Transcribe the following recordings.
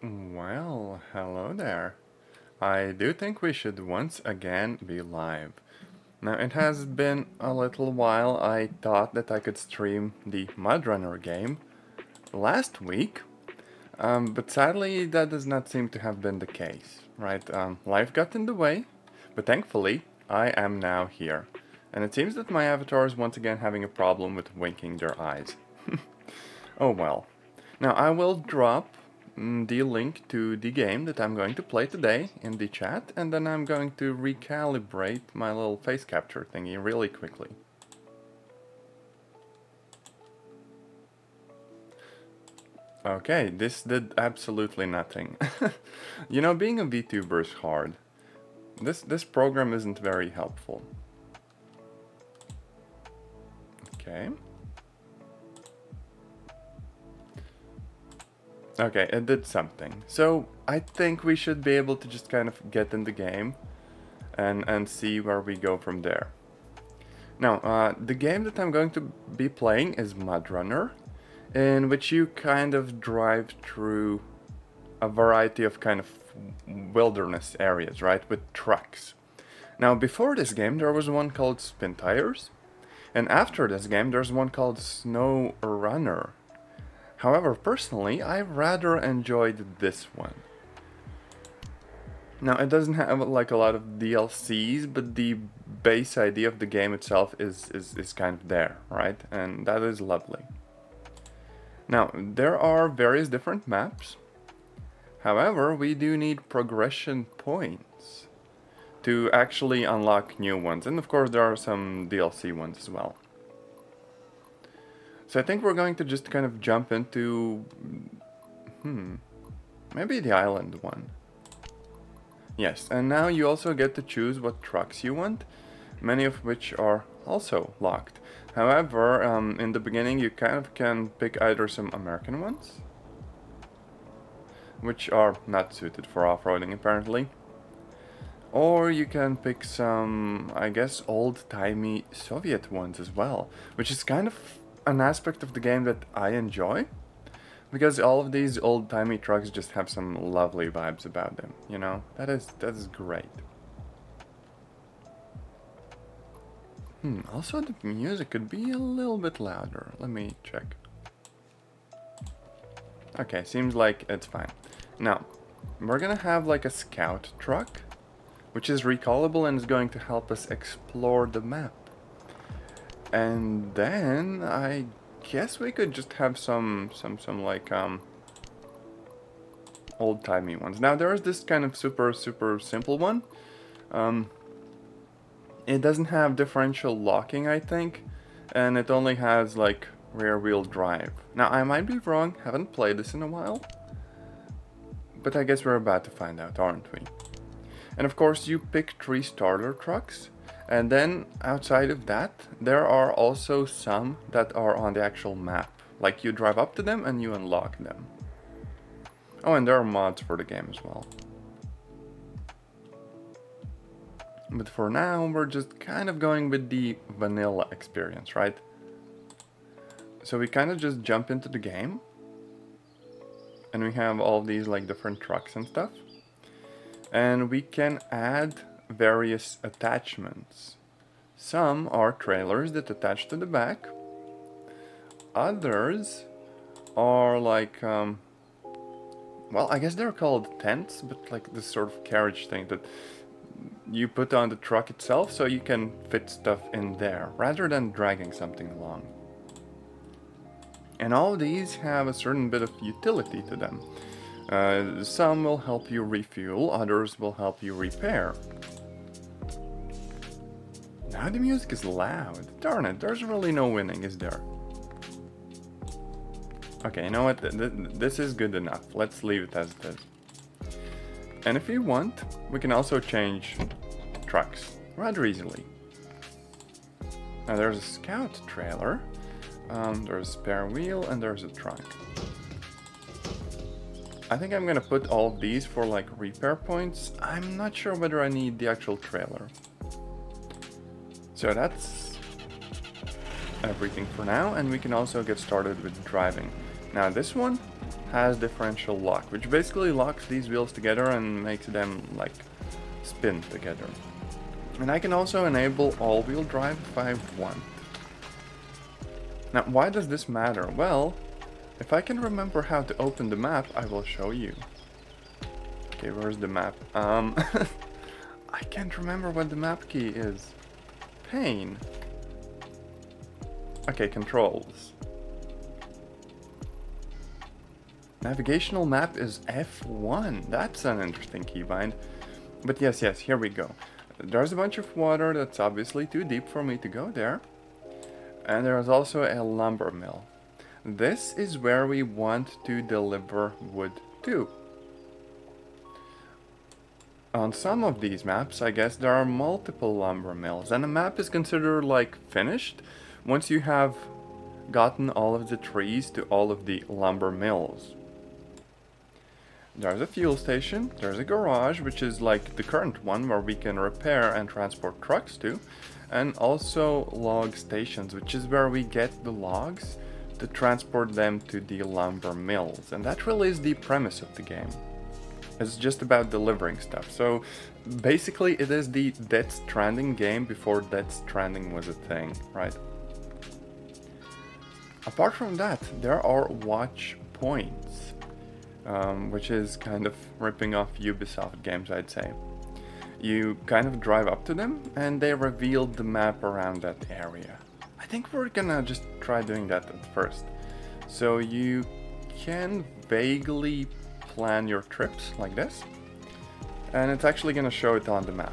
Well, hello there. I do think we should once again be live. Now, it has been a little while. I thought that I could stream the MudRunner game last week, but sadly that does not seem to have been the case, right? Life got in the way, but thankfully I am now here. And it seems that my avatar is once again having a problem with winking their eyes. Oh well. Now I will drop the link to the game that I'm going to play today in the chat, and then I'm going to recalibrate my little face capture thingy really quickly. Okay, this did absolutely nothing. You know, being a VTuber is hard. This program isn't very helpful. Okay. Okay, it did something. So I think we should be able to just kind of get in the game and see where we go from there. Now, the game that I'm going to be playing is MudRunner, in which you kind of drive through a variety of kind of wilderness areas, right, with trucks. Now, before this game there was one called Spin Tires, and after this game there's one called Snow Runner. However, personally, I rather enjoyed this one. Now, it doesn't have like a lot of DLCs, but the base idea of the game itself is kind of there, right? And that is lovely. Now, there are various different maps. However, we do need progression points to actually unlock new ones. And of course, there are some DLC ones as well. So I think we're going to just kind of jump into, maybe the island one. Yes, and now you also get to choose what trucks you want, many of which are also locked. However, in the beginning you kind of can pick either some American ones, which are not suited for off-roading apparently, or you can pick some, I guess, old-timey Soviet ones as well, which is kind of an aspect of the game that I enjoy, because all of these old-timey trucks just have some lovely vibes about them, you know? That is great. Also the music could be a little bit louder. Let me check. Okay, seems like it's fine. Now, we're gonna have like a scout truck, which is recallable and is going to help us explore the map. And then I guess we could just have some like old-timey ones. Now there is this kind of super simple one. It doesn't have differential locking, I think, and it only has like rear-wheel drive. Now I might be wrong, haven't played this in a while, but I guess we're about to find out, aren't we? And of course you pick 3 starter trucks. And then, outside of that, there are also some that are on the actual map. Like, you drive up to them and you unlock them. Oh, and there are mods for the game as well. But for now, we're just kind of going with the vanilla experience, right? So we kind of just jump into the game. And we have all these, like, different trucks and stuff. And we can add various attachments. Some are trailers that attach to the back. Others are like, well, I guess they're called tents, but like this sort of carriage thing that you put on the truck itself so you can fit stuff in there rather than dragging something along. And all of these have a certain bit of utility to them. Some will help you refuel, others will help you repair. Now the music is loud. Darn it, there's really no winning, is there? Okay, you know what? This is good enough. Let's leave it as it is. And if you want, we can also change trucks rather easily. Now there's a scout trailer, there's a spare wheel, and there's a trunk. I think I'm gonna put all of these for like repair points. I'm not sure whether I need the actual trailer. So that's everything for now, and we can also get started with driving. Now this one has differential lock, which basically locks these wheels together and makes them like spin together. And I can also enable all-wheel drive if I want. Now, why does this matter? Well, if I can remember how to open the map, I will show you. Okay, where's the map? I can't remember what the map key is. Pain. Okay, controls. Navigational map is F1. That's an interesting keybind. But yes, here we go. There's a bunch of water that's obviously too deep for me to go there. And there's also a lumber mill. This is where we want to deliver wood to. On some of these maps, I guess there are multiple lumber mills, and a map is considered like finished once you have gotten all of the trees to all of the lumber mills. There's a fuel station, there's a garage, which is like the current one where we can repair and transport trucks to, and also log stations, which is where we get the logs to transport them to the lumber mills. And that really is the premise of the game. It's just about delivering stuff. So basically it is the Death Stranding game before Death Stranding was a thing, right? Apart from that, there are watch points, which is kind of ripping off Ubisoft games, I'd say. You kind of drive up to them and they reveal the map around that area. I think we're gonna just try doing that at first. So you can vaguely plan your trips like this, and it's actually gonna show it on the map.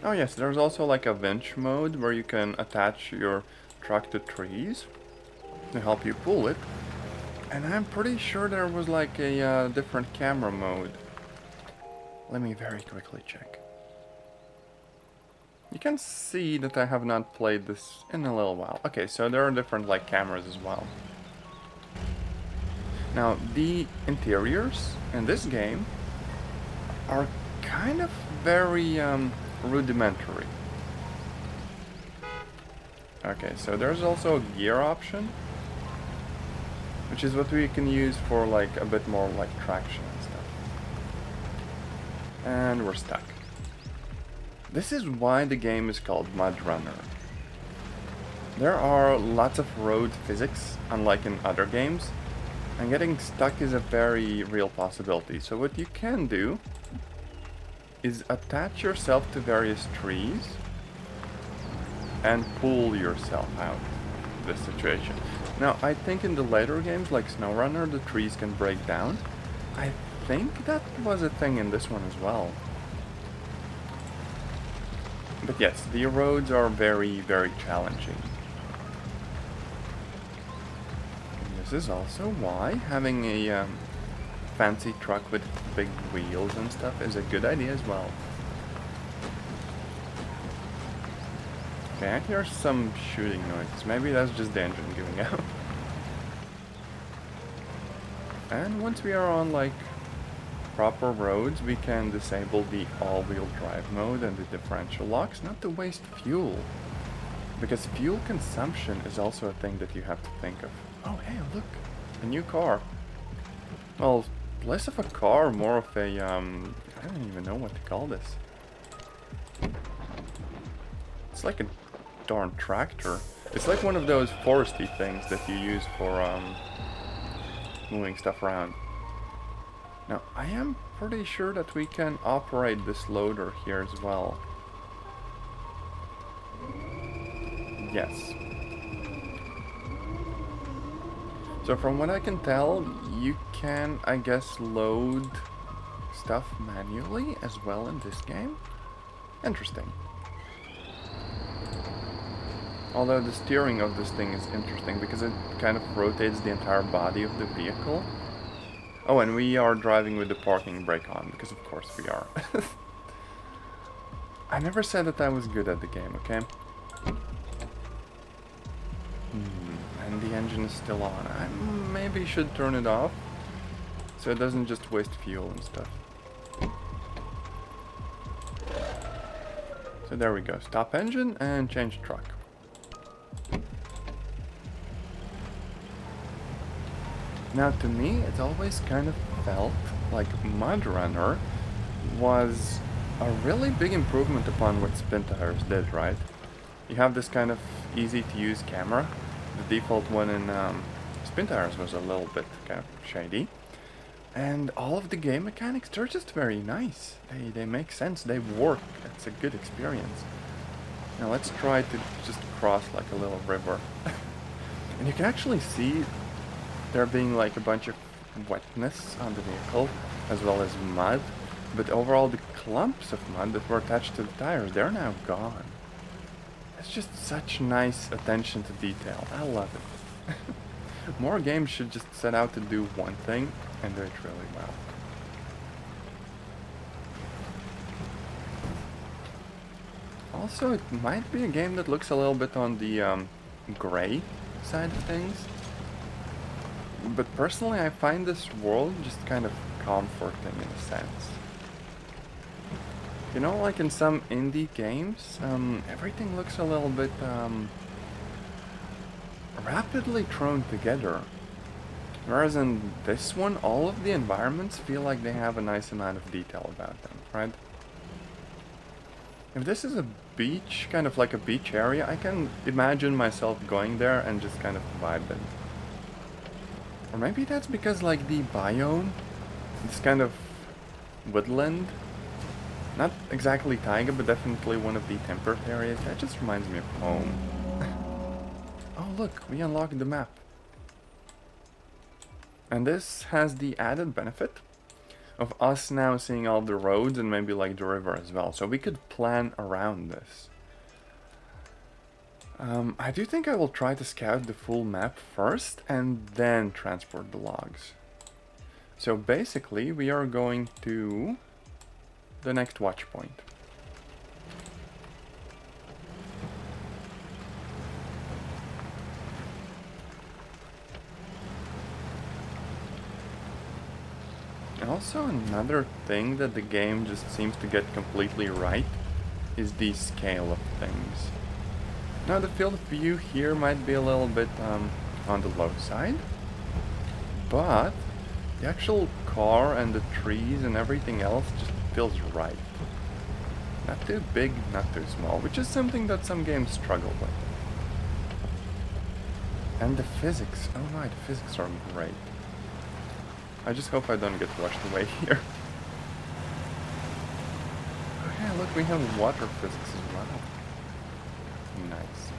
Oh yes, there's also like a winch mode where you can attach your truck to trees to help you pull it. And I'm pretty sure there was like a different camera mode. Let me very quickly check. You can see that I have not played this in a little while. Okay, so there are different like cameras as well. Now, the interiors in this game are kind of very rudimentary. Okay, so there's also a gear option, which is what we can use for like a bit more like traction and stuff. And we're stuck. This is why the game is called MudRunner. There are lots of road physics, unlike in other games, and getting stuck is a very real possibility. So what you can do is attach yourself to various trees and pull yourself out of this situation. Now, I think in the later games like SnowRunner, the trees can break down. I think that was a thing in this one as well. But yes, the roads are very, very challenging. And this is also why having a fancy truck with big wheels and stuff is a good idea as well. Okay, I hear some shooting noise. Maybe that's just the engine giving out. And once we are on like proper roads, we can disable the all-wheel drive mode and the differential locks, not to waste fuel. Because fuel consumption is also a thing that you have to think of. Oh hey, look! A new car. Well, less of a car, more of a, I don't even know what to call this. It's like a darn tractor. It's like one of those foresty things that you use for, moving stuff around. Now, I am pretty sure that we can operate this loader here as well. Yes. So from what I can tell, you can, I guess, load stuff manually as well in this game. Interesting. Although the steering of this thing is interesting because it kind of rotates the entire body of the vehicle. Oh, and we are driving with the parking brake on, because of course we are. I never said that I was good at the game, okay? And the engine is still on. I maybe should turn it off, so it doesn't just waste fuel and stuff. So there we go. Stop engine and change truck. Now, to me, it always kind of felt like MudRunner was a really big improvement upon what Spin Tires did, right? You have this kind of easy-to-use camera. The default one in Spin Tires was a little bit kind of shady. And all of the game mechanics, they're just very nice. They make sense, they work. It's a good experience. Now let's try to just cross like a little river. And you can actually see there being like a bunch of wetness on the vehicle, as well as mud. But overall, the clumps of mud that were attached to the tires, they're now gone. It's just such nice attention to detail. I love it. More games should just set out to do one thing and do it really well. Also, it might be a game that looks a little bit on the gray side of things. But personally, I find this world just kind of comforting in a sense. You know, like in some indie games, everything looks a little bit rapidly thrown together. Whereas in this one, all of the environments feel like they have a nice amount of detail about them, right? If this is a beach, kind of like a beach area, I can imagine myself going there and just kind of vibing. Or maybe that's because like the biome, this kind of woodland, not exactly taiga, but definitely one of the temperate areas, that just reminds me of home. Oh look, we unlocked the map. And this has the added benefit of us now seeing all the roads and maybe like the river as well. So we could plan around this. I do think I will try to scout the full map first and then transport the logs. So basically we are going to the next watch point. Also, another thing that the game just seems to get completely right is the scale of things. Now, the field of view here might be a little bit on the low side, but the actual car and the trees and everything else just feels right. Not too big, not too small, which is something that some games struggle with. And the physics, oh my, the physics are great. I just hope I don't get washed away here. Oh yeah, look, we have water physics as well. Nice.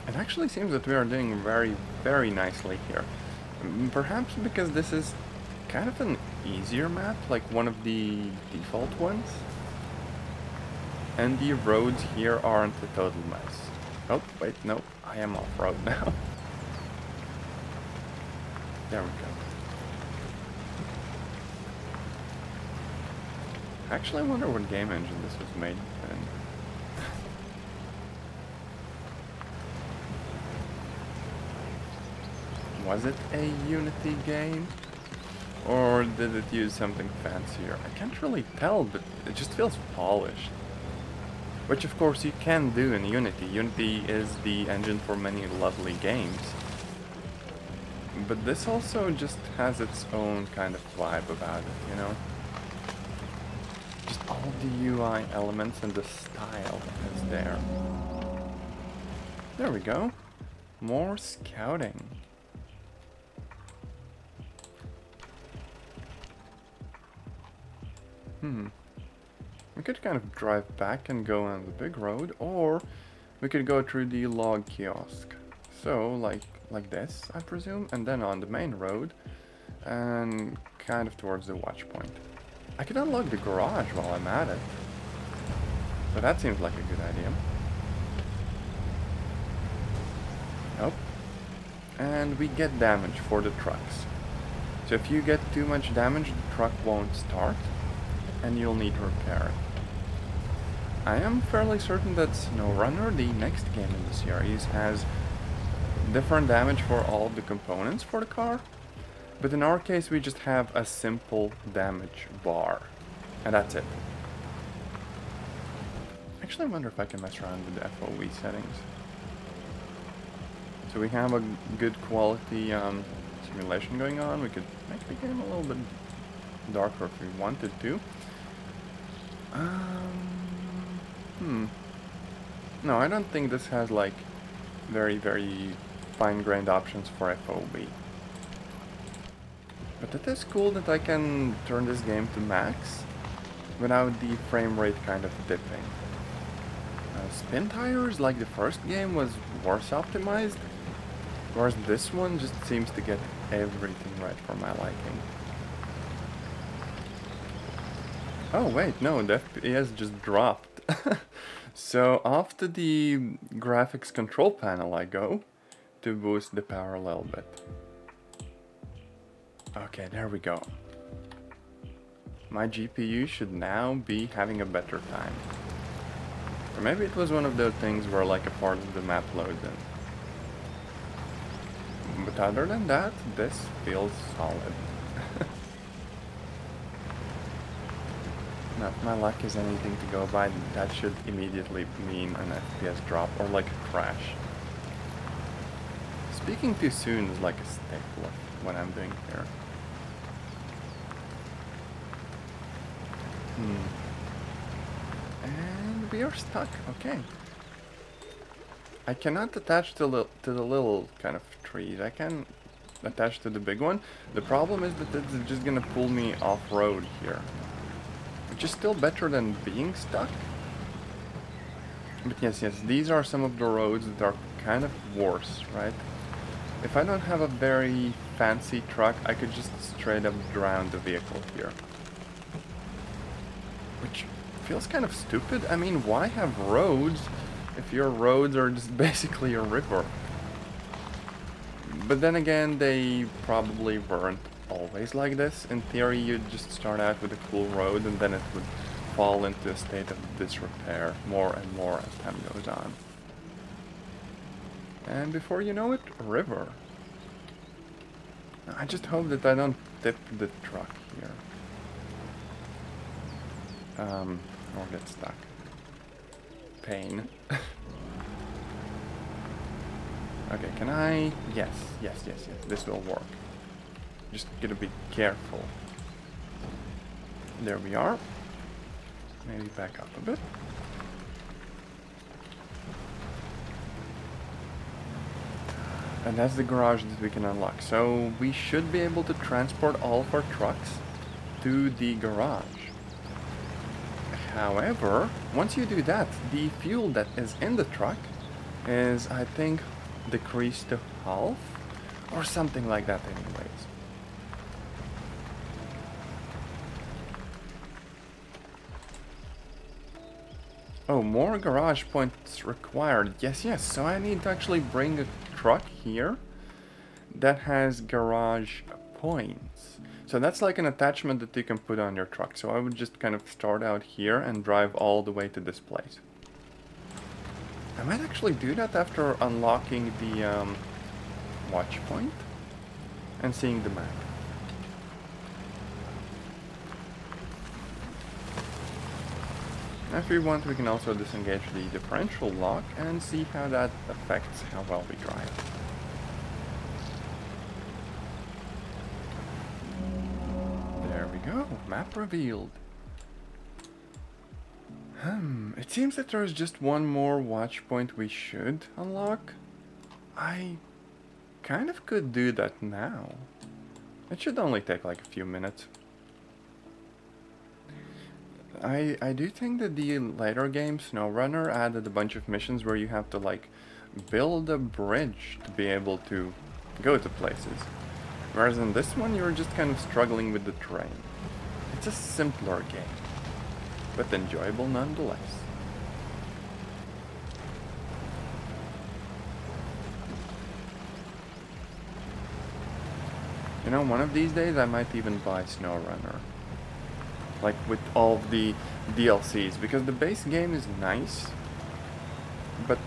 It actually seems that we are doing very, very nicely here. Perhaps because this is kind of an easier map, like one of the default ones. And the roads here aren't a total mess. Oh, wait, no, I am off-road now. There we go. Actually, I wonder what game engine this was made in. Was it a Unity game? Or did it use something fancier? I can't really tell, but it just feels polished. Which of course you can do in Unity. Unity is the engine for many lovely games. But this also just has its own kind of vibe about it, you know? Just all the UI elements and the style is there. There we go. More scouting. We could kind of drive back and go on the big road, or we could go through the log kiosk. So, like this, I presume, and then on the main road, and kind of towards the watch point. I could unlock the garage while I'm at it. So that seems like a good idea. Nope. And we get damage for the trucks. So if you get too much damage, the truck won't start, and you'll need to repair it. I am fairly certain that MudRunner, the next game in the series, has different damage for all of the components for the car, but in our case we just have a simple damage bar, and that's it. actually wonder if I can mess around with the FOV settings. So we have a good quality simulation going on. We could make the game a little bit darker if we wanted to. No, I don't think this has like very, very fine-grained options for FOV. But it is cool that I can turn this game to max without the frame rate kind of dipping. Spin tires, like the first game, was worse optimized, whereas this one just seems to get everything right for my liking. Oh wait, no, the FPS just dropped. So off to the graphics control panel I go to boost the power a little bit. Okay, there we go. My GPU should now be having a better time. Or maybe it was one of those things where like a part of the map loads in. But other than that, this feels solid. Now, if my luck is anything to go by, that should immediately mean an FPS drop or like a crash. Speaking too soon is like a staple of what I'm doing here. And we are stuck. Okay. I cannot attach to the little kind of trees. I can attach to the big one. The problem is that it's just gonna pull me off-road here. Which is still better than being stuck. But yes, these are some of the roads that are kind of worse, right? If I don't have a very fancy truck, I could just straight up drown the vehicle here. Which feels kind of stupid. I mean, why have roads if your roads are just basically a river? But then again, they probably weren't always like this. In theory, you'd just start out with a cool road and then it would fall into a state of disrepair more and more as time goes on. And before you know it, a river. I just hope that I don't tip the truck here. Or get stuck. Pain. Okay, can I... Yes, this will work. Just gotta be careful. There we are. Maybe back up a bit. And that's the garage that we can unlock. So we should be able to transport all of our trucks to the garage. However, once you do that, the fuel that is in the truck is, I think, decreased to half or something like that anyways. Oh, more garage points required. Yes, so I need to actually bring a truck here that has garage points. So that's like an attachment that you can put on your truck. So I would just kind of start out here and drive all the way to this place. I might actually do that after unlocking the watch point and seeing the map. If we want, we can also disengage the differential lock and see how that affects how well we drive. There we go, map revealed. It seems that there's just one more watch point we should unlock. I kind of could do that now. It should only take like a few minutes. I do think that the later game, MudRunner, added a bunch of missions where you have to like build a bridge to be able to go to places. Whereas in this one you're just kind of struggling with the terrain. It's a simpler game, but enjoyable nonetheless. You know, one of these days I might even buy MudRunner. Like with all of the DLCs, because the base game is nice, but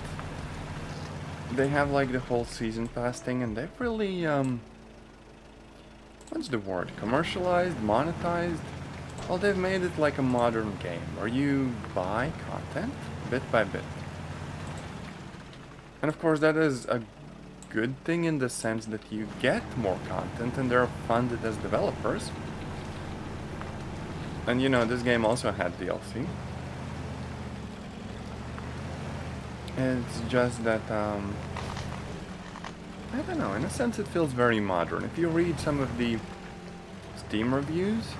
they have like the whole season pass thing, and they've really what's the word, commercialized, monetized Well, they've made it like a modern game, where you buy content bit by bit. And of course that is a good thing in the sense that you get more content and they're funded as developers. And you know, this game also had DLC. It's just that, I don't know, in a sense it feels very modern. If you read some of the Steam reviews,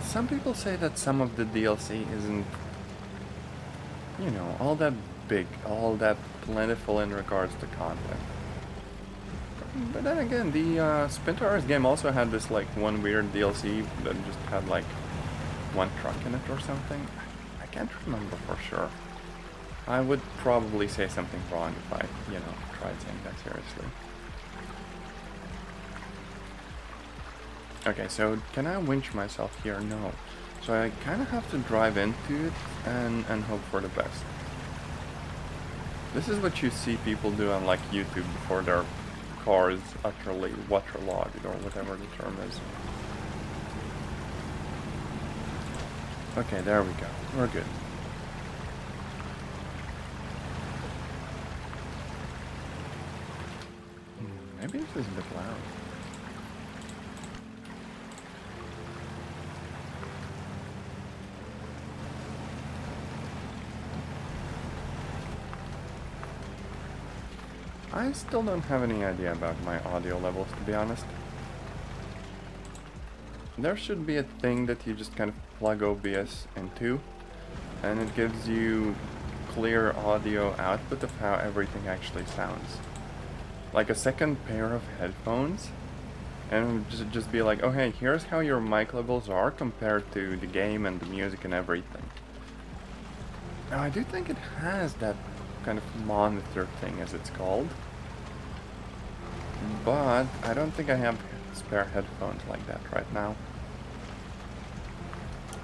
some people say that some of the DLC isn't, you know, all that big, all that plentiful in regards to content. But then again, the Splinter game also had this like one weird DLC that just had like one truck in it or something. I can't remember for sure. I would probably say something wrong if I, you know, tried saying that seriously. Okay, so can I winch myself here? No. So I kind of have to drive into it and hope for the best. This is what you see people do on like YouTube before their car is utterly waterlogged or whatever the term is. Okay, there we go. We're good. Maybe this is a bit loud. I still don't have any idea about my audio levels, to be honest. There should be a thing that you just kind of plug OBS into, and it gives you clear audio output of how everything actually sounds. Like a second pair of headphones, and just be like, oh hey, here's how your mic levels are compared to the game and the music and everything. Now I do think it has that kind of monitor thing, as it's called, but I don't think I have spare headphones like that right now.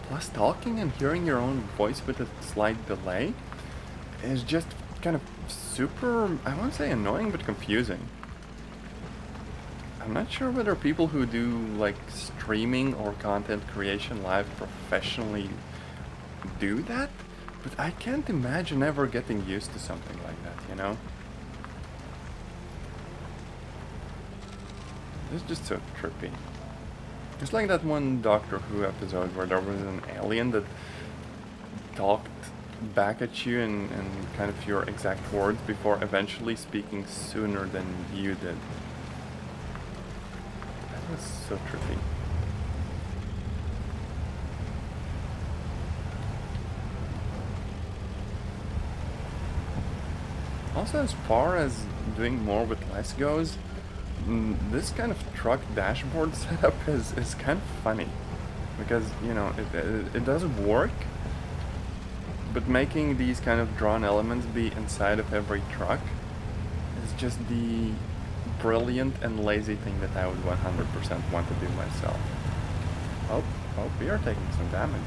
Plus, talking and hearing your own voice with a slight delay is just kind of super, I won't say annoying, but confusing. I'm not sure whether people who do like streaming or content creation live professionally do that, but I can't imagine ever getting used to something like that, you know? It's just so trippy. It's like that one Doctor Who episode where there was an alien that talked back at you in kind of your exact words before eventually speaking sooner than you did. That was so trippy. Also, as far as doing more with less goes, this kind of truck dashboard setup is kind of funny. Because, you know, it does work, but making these kind of drawn elements be inside of every truck is just the brilliant and lazy thing that I would 100% want to do myself. Oh, we are taking some damage.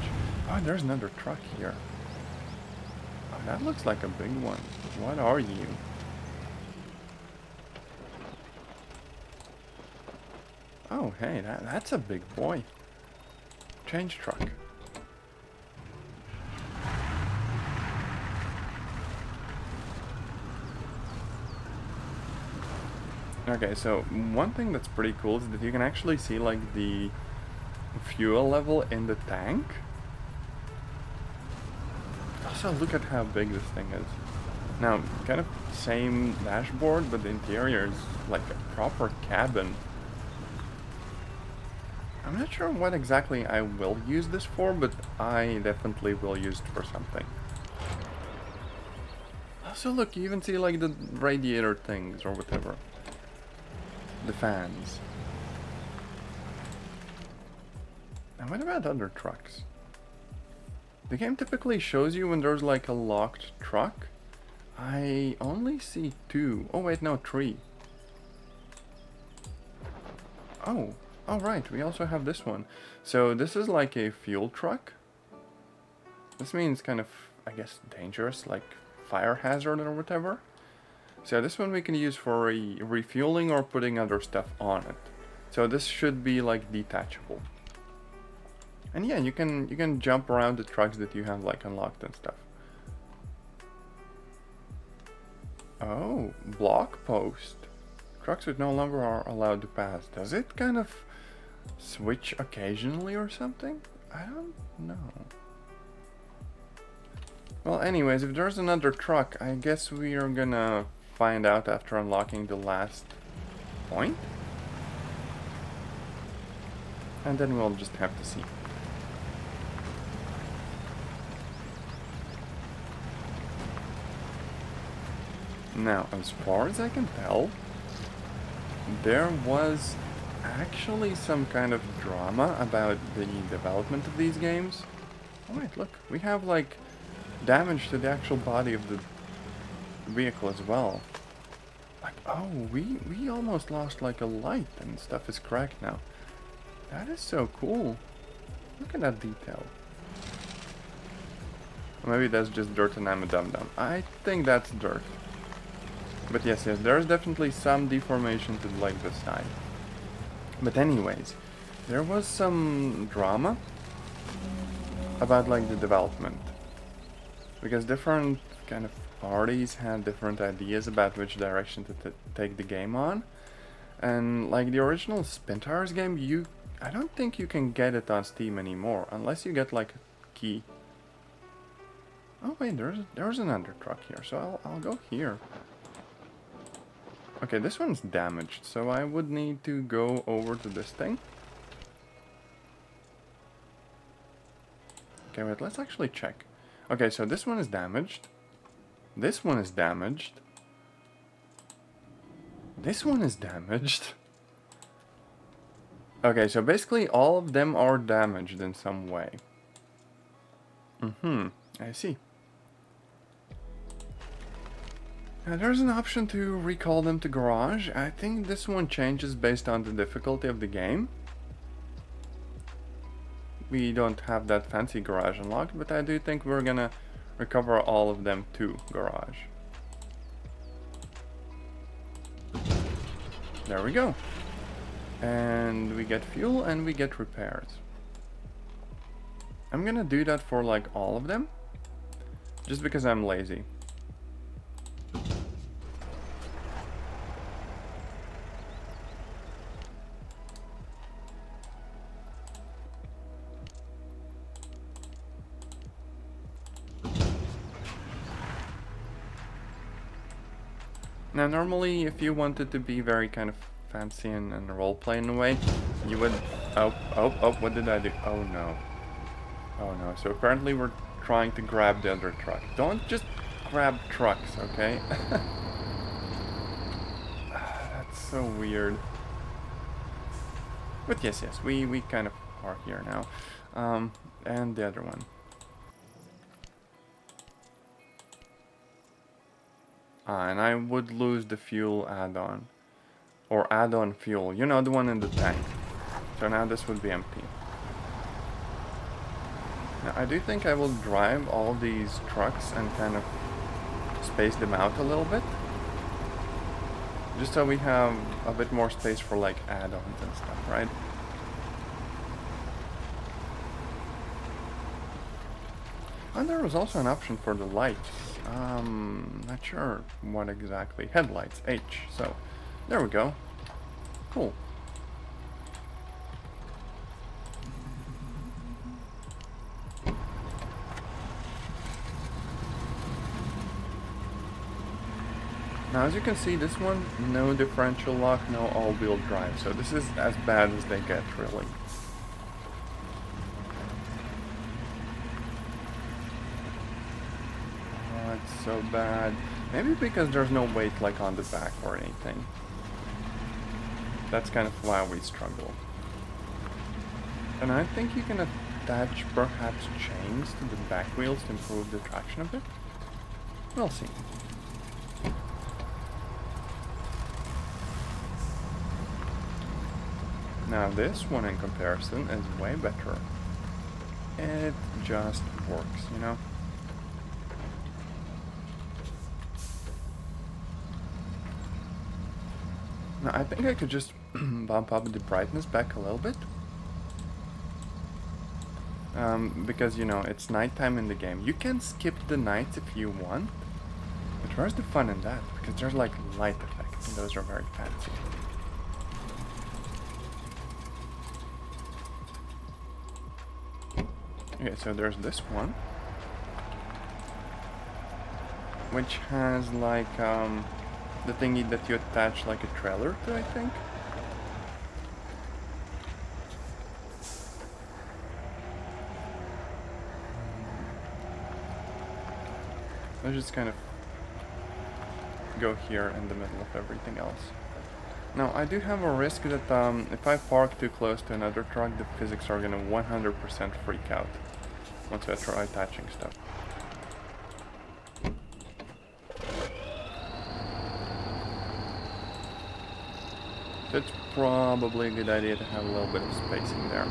Oh, there's another truck here. Oh, that looks like a big one. What are you? Oh, hey, that's a big boy. Change truck. Okay, so one thing that's pretty cool is that you can actually see like the fuel level in the tank. Also, look at how big this thing is. Now, kind of same dashboard, but the interior is like a proper cabin. I'm not sure what exactly I will use this for, but I definitely will use it for something. Also, look, you even see like the radiator things or whatever. The fans. And what about other trucks? The game typically shows you when there's like a locked truck. I only see 2. Oh wait, no, 3. Oh right, we also have this one. So this is like a fuel truck. This means kind of, I guess, dangerous, like fire hazard or whatever. So this one we can use for refueling or putting other stuff on it. So this should be like detachable. And yeah, you can jump around the trucks that you have like unlocked and stuff. Oh, block post. Trucks that no longer are allowed to pass. Does it kind of switch occasionally or something? I don't know. Well, anyways, if there's another truck, I guess we are gonna find out after unlocking the last point. And then we'll just have to see. Now, as far as I can tell, there was actually some kind of drama about the development of these games. Oh wait, look, we have like damage to the actual body of the vehicle as well. Like, oh, we almost lost like a light and stuff is cracked now. That is so cool. Look at that detail. Maybe that's just dirt and I'm a dum-dum. I think that's dirt. But yes, there's definitely some deformation to like the side. But anyways, there was some drama about like the development. Because different kind of parties had different ideas about which direction to take the game on. And like the original Spin Tires game, I don't think you can get it on Steam anymore unless you get like a key. Oh wait, there's another truck here, so I'll go here. Okay, this one's damaged, so I would need to go over to this thing. Okay, wait, let's actually check. Okay, so this one is damaged. This one is damaged. This one is damaged. Okay, so basically all of them are damaged in some way. I see. Now there's an option to recall them to garage. I think this one changes based on the difficulty of the game. We don't have that fancy garage unlocked, but I do think we're gonna recover all of them to garage. There we go. And we get fuel and we get repairs. I'm gonna do that for like all of them, just because I'm lazy. Now normally if you wanted to be very kind of fancy and roleplay in a way, you would... Oh, what did I do? Oh no. Oh no, so apparently we're trying to grab the other truck. Don't just grab trucks, okay? That's so weird. But yes, we kind of are here now. And the other one. And I would lose the fuel add-on. Or add-on fuel. You know, the one in the tank. So now this would be empty. Now I do think I will drive all these trucks and kind of space them out a little bit. Just so we have a bit more space for like add-ons and stuff, right? And there was also an option for the lights. Not sure what exactly. Headlights, H. So, there we go. Cool. Now, as you can see, this one, no differential lock, no all-wheel drive. So this is as bad as they get, really. It's so bad. Maybe because there's no weight like on the back or anything. That's kind of why we struggle. And I think you can attach perhaps chains to the back wheels to improve the traction a bit. We'll see. Now this one in comparison is way better. It just works, you know? Now I think I could just bump up the brightness back a little bit. Because, you know, it's nighttime in the game. You can skip the nights if you want. But where's the fun in that? Because there's like light effects, and those are very fancy. Okay, so there's this one, which has like the thingy that you attach like a trailer to, I think. Let's just kind of go here in the middle of everything else. Now, I do have a risk that if I park too close to another truck, the physics are gonna 100% freak out once I try attaching stuff. So it's probably a good idea to have a little bit of spacing there.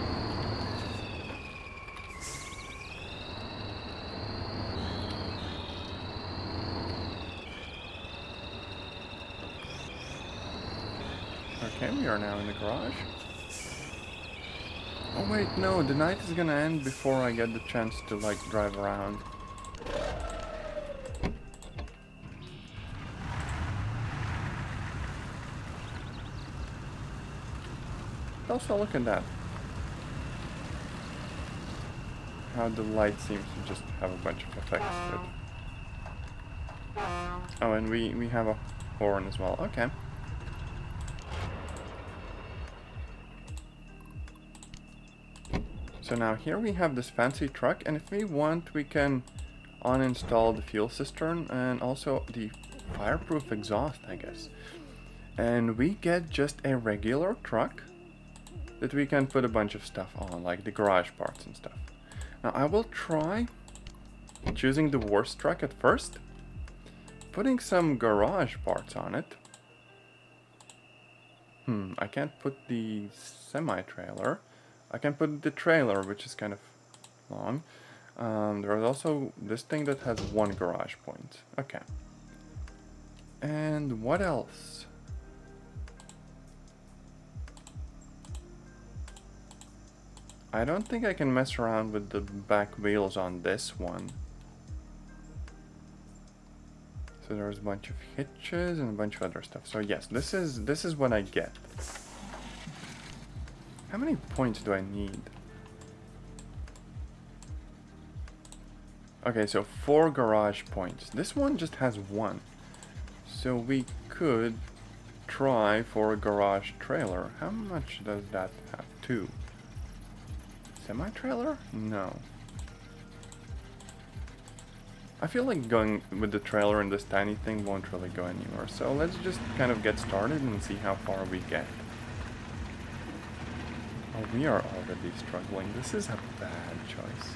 Okay, we are now in the garage. Oh wait, no, the night is gonna end before I get the chance to like drive around. Also, look at that. How the light seems to just have a bunch of effects to it. Oh, and we have a horn as well. Okay. So now here we have this fancy truck, and if we want, we can uninstall the fuel cistern and also the fireproof exhaust, I guess. And we get just a regular truck that we can put a bunch of stuff on, like the garage parts and stuff. Now I will try choosing the worst truck at first, putting some garage parts on it. I can't put the semi-trailer. I can put the trailer, which is kind of long. There's also this thing that has one garage point. Okay. And what else? I don't think I can mess around with the back wheels on this one. So there's a bunch of hitches and a bunch of other stuff. So yes, this is what I get. How many points do I need? Okay, so 4 garage points. This one just has 1. So we could try for a garage trailer. How much does that have? 2. Semi-trailer? No. I feel like going with the trailer and this tiny thing won't really go anywhere. So let's just kind of get started and see how far we get. Oh, we are already struggling. This is a bad choice.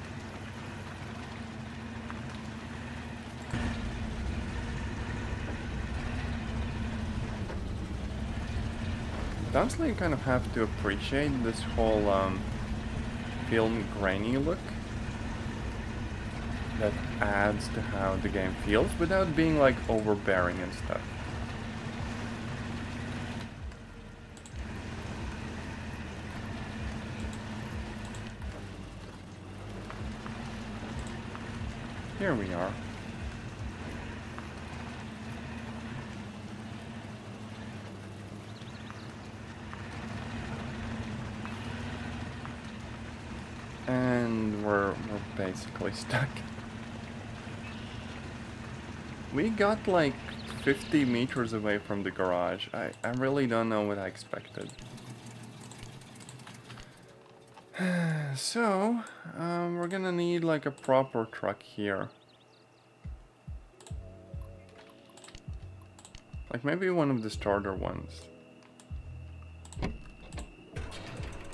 Honestly, you kind of have to appreciate this whole film grainy look that adds to how the game feels without being like overbearing and stuff. Here we are. And we're basically stuck. We got like 50 meters away from the garage. I really don't know what I expected. So, we're gonna need like a proper truck here. Like maybe one of the starter ones.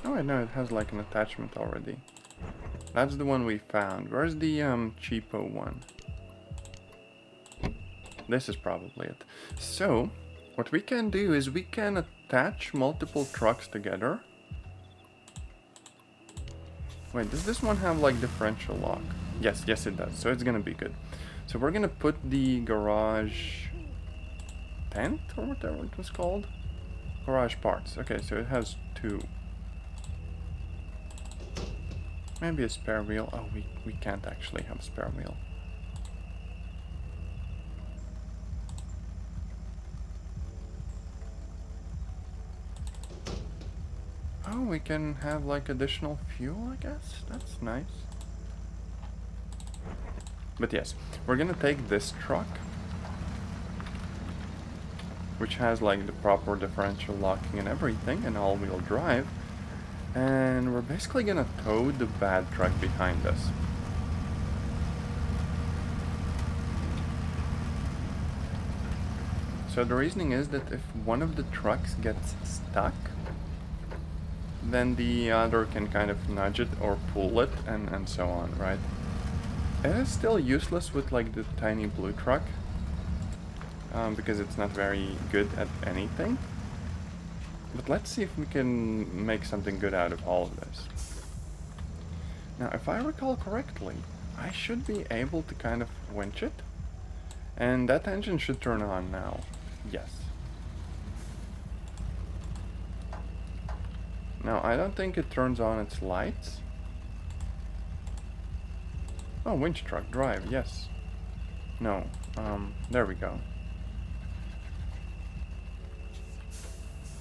Oh wait, no, it has like an attachment already. That's the one we found. Where's the cheapo one? This is probably it. So, what we can do is we can attach multiple trucks together. Wait, does this one have like differential lock? Yes, yes it does. So it's gonna be good. So we're gonna put the garage tent or whatever it was called. Garage parts. Okay, so it has 2. Maybe a spare wheel. Oh, we can't actually have a spare wheel. Oh, we can have like additional fuel, I guess. That's nice. But yes, we're gonna take this truck, which has like the proper differential locking and everything, and all-wheel drive. And we're basically gonna tow the bad truck behind us. So the reasoning is that if one of the trucks gets stuck, then the other can kind of nudge it or pull it and so on, right? It is still useless with like the tiny blue truck, because it's not very good at anything. But let's see if we can make something good out of all of this. Now, if I recall correctly, I should be able to kind of winch it. And that engine should turn on now. Yes. Now, I don't think it turns on its lights. Oh, winch truck, drive, yes. No, there we go.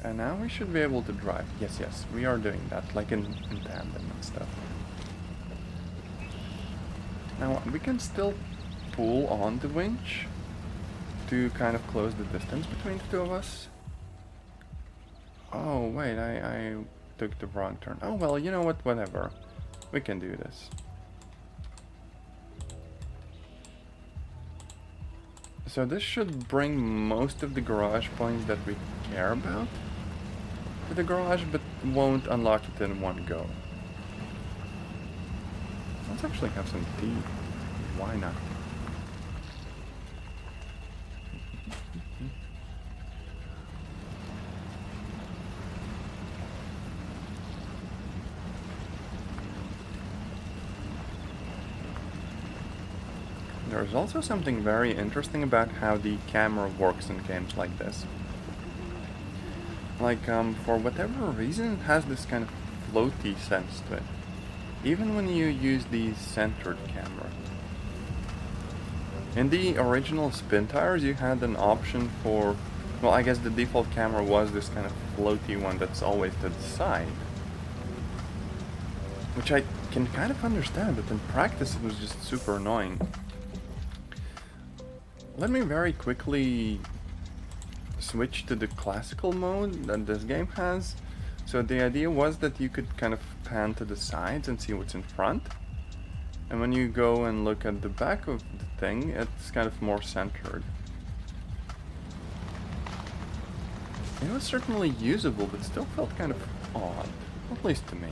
And now we should be able to drive. Yes, yes, we are doing that, like in tandem and stuff. Now, we can still pull on the winch to kind of close the distance between the two of us. Oh, wait, I took the wrong turn. Oh, well, you know what, whatever. We can do this. So this should bring most of the garage points that we care about to the garage, but won't unlock it in one go. Let's actually have some tea. Why not? There's also something very interesting about how the camera works in games like this. Like, for whatever reason, it has this kind of floaty sense to it. Even when you use the centered camera. In the original Spin Tires, you had an option for... Well, I guess the default camera was this kind of floaty one that's always to the side. Which I can kind of understand, but in practice it was just super annoying. Let me very quickly switch to the classical mode that this game has. So the idea was that you could kind of pan to the sides and see what's in front. And when you go and look at the back of the thing, it's kind of more centered. It was certainly usable, but still felt kind of odd, at least to me.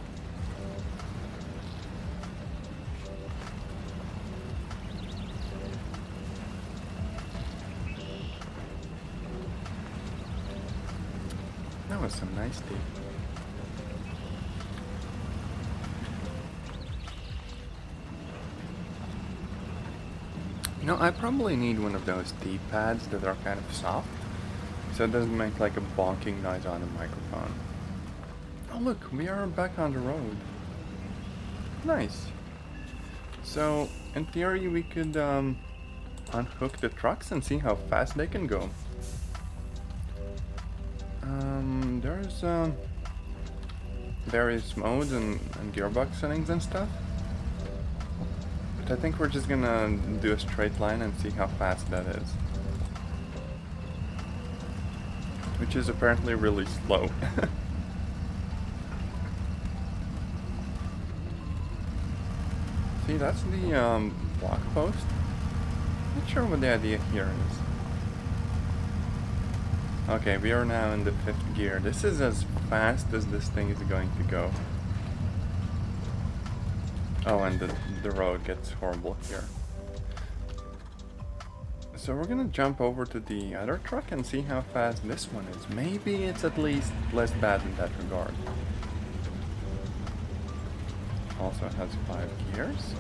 That was some nice tea. You know, I probably need one of those tea pads that are kind of soft, so it doesn't make like a bonking noise on the microphone. Oh look, we are back on the road. Nice. So, in theory we could unhook the trucks and see how fast they can go. There's various modes and gearbox settings and stuff. But I think we're just gonna do a straight line and see how fast that is. Which is apparently really slow. See, that's the block post. Not sure what the idea here is. Okay, we are now in the 5th gear. This is as fast as this thing is going to go. Oh, and the road gets horrible here. So we're gonna jump over to the other truck and see how fast this one is. Maybe it's at least less bad in that regard. Also has 5 gears.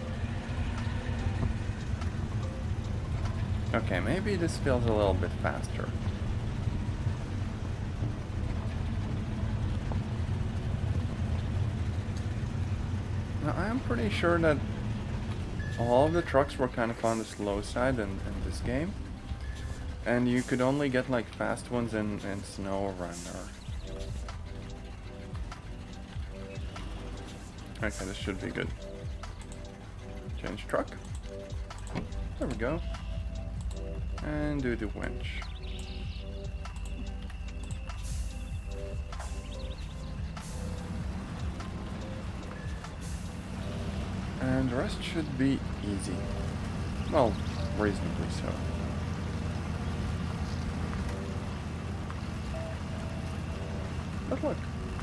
Okay, maybe this feels a little bit faster. Now, I'm pretty sure that all of the trucks were kind of on the slow side in this game. And you could only get like fast ones in SnowRunner. Okay, this should be good. Change truck. There we go. And do the winch. And the rest should be easy. Well, reasonably so. But look,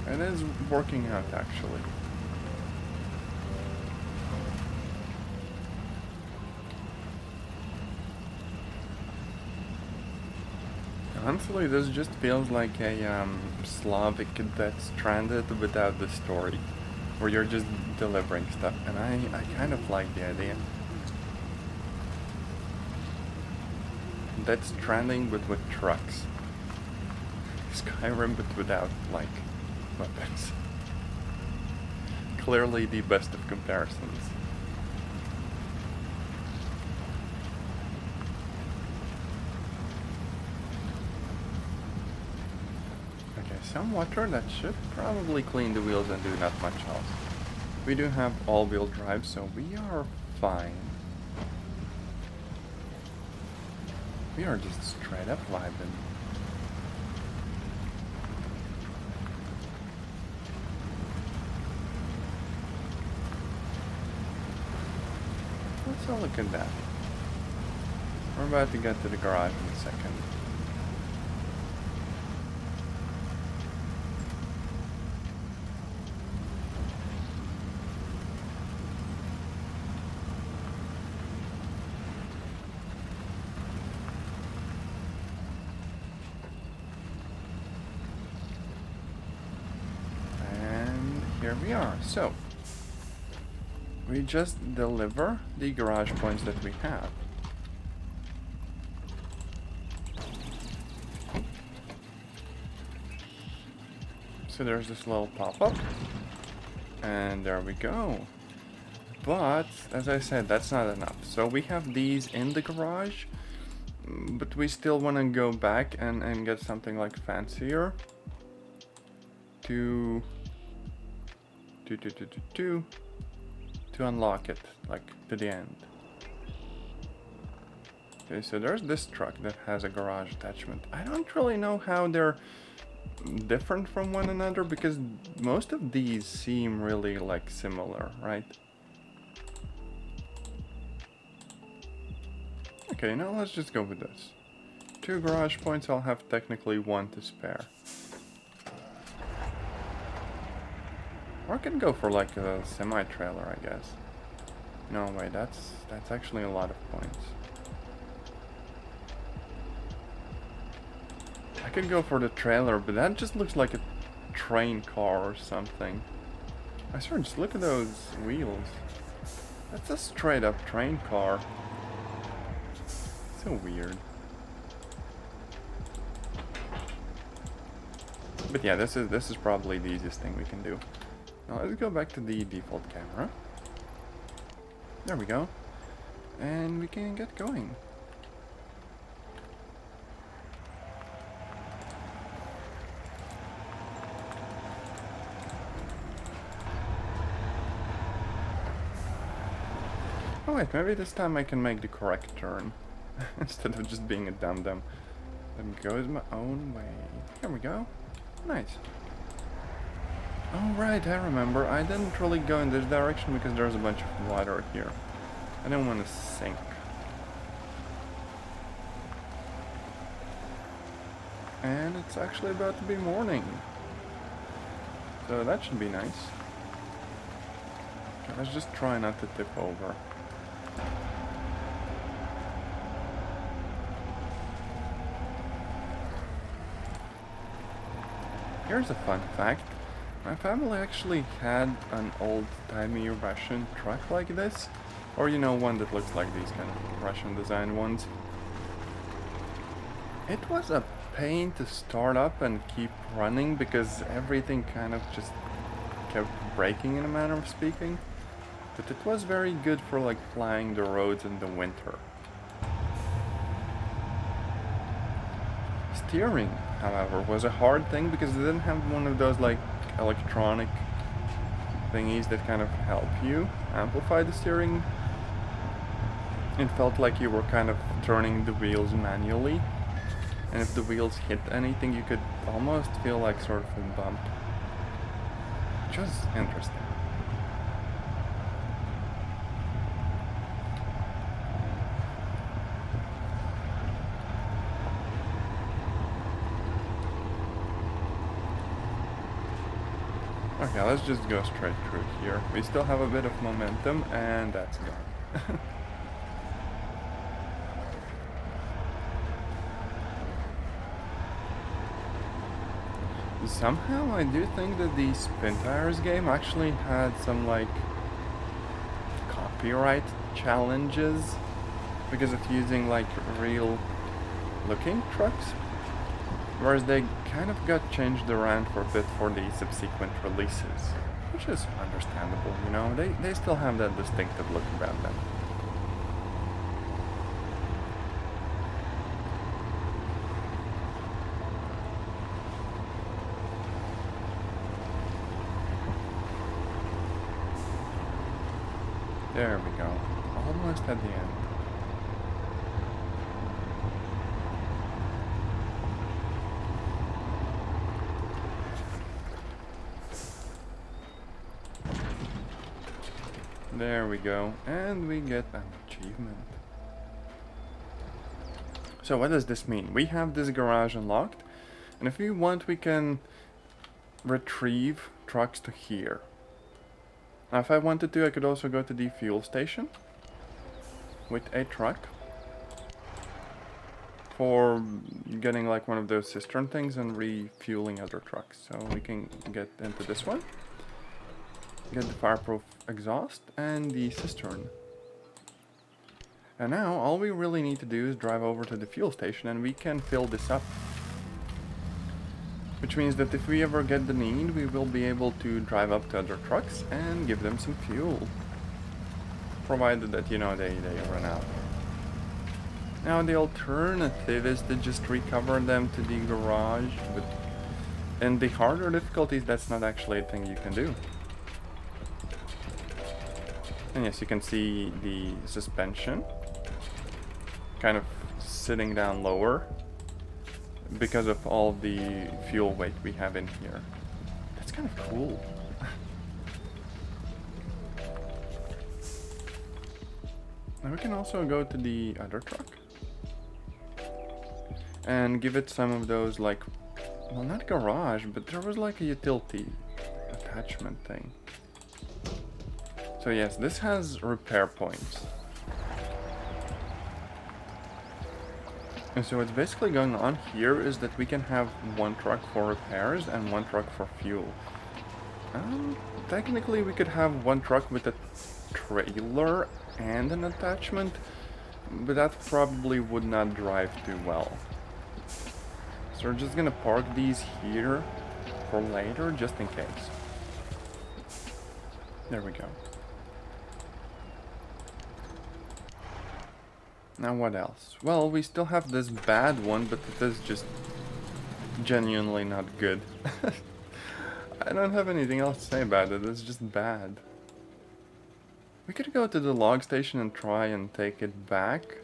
it is working out actually. Honestly, this just feels like a Slavic Death Stranded without the story, where you're just delivering stuff, and I kind of like the idea. Death Stranding with trucks. Skyrim but without, like, weapons. Clearly the best of comparisons. Some water, that should probably clean the wheels and do not much else. We do have all-wheel drive, so we are fine. We are just straight up vibing. Let's all look at that. We're about to get to the garage in a second. Here we are. So, we just deliver the garage points that we have. So there's this little pop-up, and there we go. But, as I said, that's not enough. So we have these in the garage, but we still want to go back and get something like fancier to unlock it, like, to the end. Okay, so there's this truck that has a garage attachment. I don't really know how they're different from one another, because most of these seem really, like, similar, right? Okay, now let's just go with this. 2 garage points, I'll have technically 1 to spare. Or I could go for like a semi-trailer, I guess. No, wait, that's actually a lot of points. I could go for the trailer, but that just looks like a train car or something. I swear, just look at those wheels. That's a straight up train car. So weird. But yeah, this is probably the easiest thing we can do. Now let's go back to the default camera. There we go. And we can get going. Oh wait, maybe this time I can make the correct turn. Instead of just being a dum-dum. Let me go my own way. There we go. Nice. Oh right, I remember. I didn't really go in this direction because there's a bunch of water here. I don't want to sink. And it's actually about to be morning. So that should be nice. Okay, let's just try not to tip over. Here's a fun fact. My family actually had an old-timey Russian truck like this. Or, you know, one that looks like these kind of Russian design ones. It was a pain to start up and keep running because everything kind of just kept breaking, in a manner of speaking. but it was very good for like flying the roads in the winter. Steering, however, was a hard thing because it didn't have one of those like electronic thingies that kind of help you amplify the steering. It felt like you were kind of turning the wheels manually, and if the wheels hit anything you could almost feel like sort of a bump, which was interesting. Okay, let's just go straight through here. We still have a bit of momentum, and that's gone. Somehow I do think that the Spin Tires game actually had some like copyright challenges because of using like real looking trucks, whereas they kind of got changed around for a bit for the subsequent releases, which is understandable, you know, they still have that distinctive look about them. There we go, almost at the end. There we go, and we get an achievement. So what does this mean? We have this garage unlocked, and if we want we can retrieve trucks to here. Now if I wanted to I could also go to the fuel station with a truck for getting like one of those cistern things and refueling other trucks. So we can get into this one. Get the fireproof exhaust and the cistern. And now all we really need to do is drive over to the fuel station and we can fill this up. Which means that if we ever get the need, we will be able to drive up to other trucks and give them some fuel. Provided that, you know, they run out. Now the alternative is to just recover them to the garage, but in the harder difficulties that's not actually a thing you can do. And yes, you can see the suspension kind of sitting down lower because of all the fuel weight we have in here. That's kind of cool. Now we can also go to the other truck and give it some of those, like, well, not garage, but there was like a utility attachment thing. So yes, this has repair points. And so what's basically going on here is that we can have one truck for repairs and one truck for fuel. Technically we could have one truck with a trailer and an attachment, but that probably would not drive too well. So we're just gonna park these here for later, just in case. There we go. Now what else? Well, we still have this bad one, but it is just genuinely not good. I don't have anything else to say about it, it's just bad. We could go to the log station and try and take it back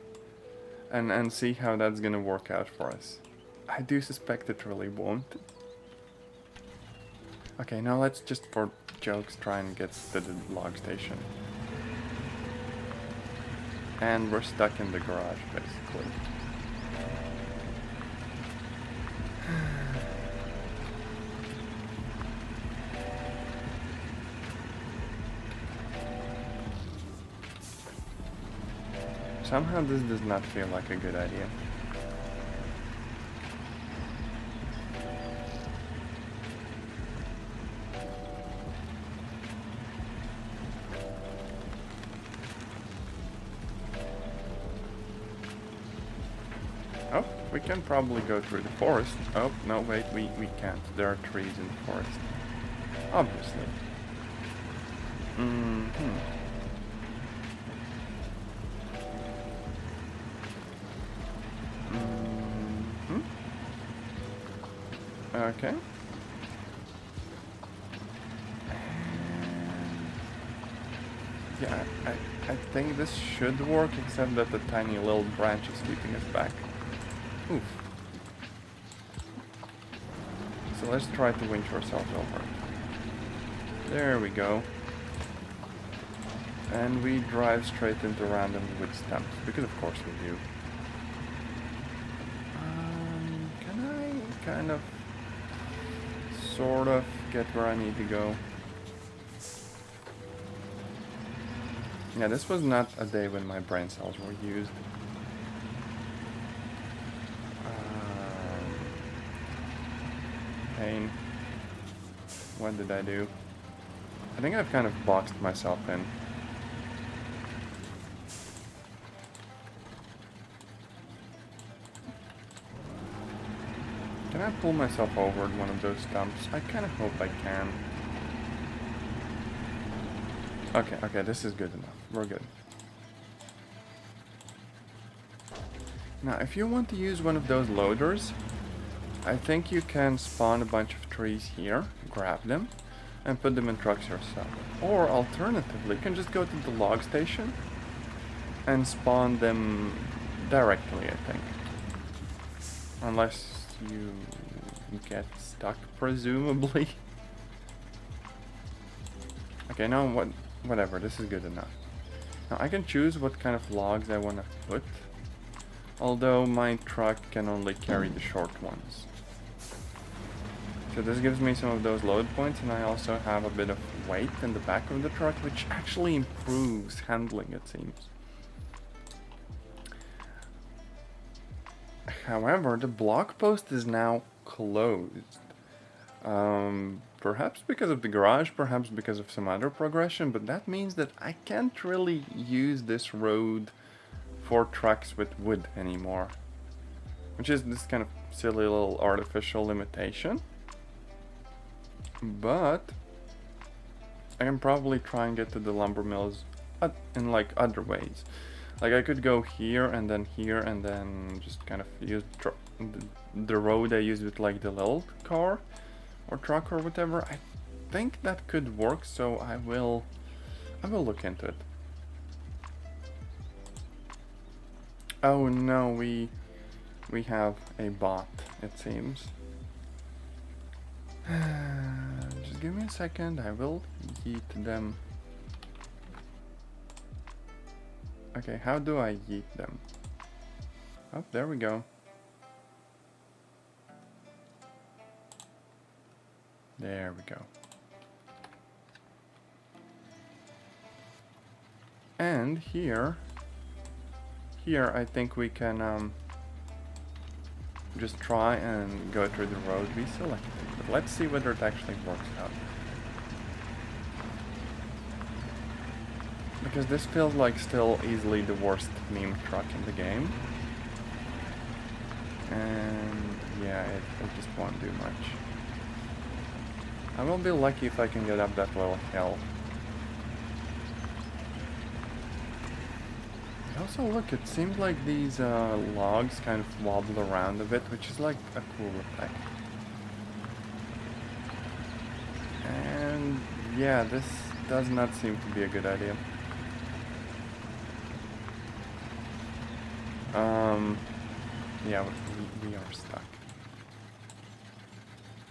and see how that's gonna work out for us. I do suspect it really won't. Okay, now let's just for jokes try and get to the log station. And we're stuck in the garage, basically. Somehow this does not feel like a good idea. Oh, we can probably go through the forest. Oh, no, wait, we can't. There are trees in the forest. Obviously. Okay. Yeah, I think this should work, except that the tiny little branch is keeping us back. Oof. So let's try to winch ourselves over. There we go. And we drive straight into random wood stumps, because of course we do. Can I kind of, sort of, get where I need to go? Yeah, this was not a day when my brain cells were used. Pain. What did I do? I think I've kind of boxed myself in. Can I pull myself over one of those stumps? I kind of hope I can. Okay, this is good enough. We're good. Now, if you want to use one of those loaders, I think you can spawn a bunch of trees here, grab them, and put them in trucks yourself. Or alternatively, you can just go to the log station and spawn them directly, I think. Unless you get stuck, presumably. Okay, now whatever, this is good enough. Now I can choose what kind of logs I want to put, although my truck can only carry the short ones. So this gives me some of those load points, and I also have a bit of weight in the back of the truck, which actually improves handling, it seems. However, the blog post is now closed. Perhaps because of the garage, perhaps because of some other progression, but that means that I can't really use this road for trucks with wood anymore. Which is this kind of silly little artificial limitation. But I can probably try and get to the lumber mills in like other ways. Like I could go here and then just kind of use the road I used with like the little car or truck or whatever. I think that could work, so I will look into it. Oh no, we have a bot, it seems. Just give me a second, I will yeet them. Okay, how do I yeet them? Oh, there we go. There we go. And here I think we can just try and go through the road we selected. But let's see whether it actually works out. Because this feels like still easily the worst meme truck in the game. And yeah, it just won't do much. I will be lucky if I can get up that little hill. And also look, it seems like these logs kind of wobble around a bit, which is like a cool effect. And yeah, this does not seem to be a good idea. Yeah, we are stuck.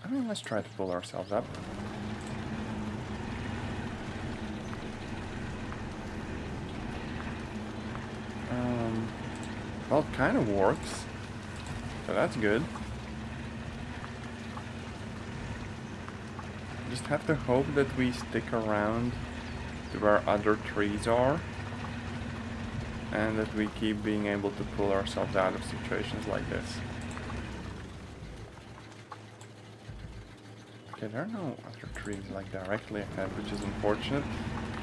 I mean, let's try to pull ourselves up. Well, it kind of works, so that's good. Just have to hope that we stick around to where other trees are, and that we keep being able to pull ourselves out of situations like this. Okay, there are no other trees like directly ahead, which is unfortunate.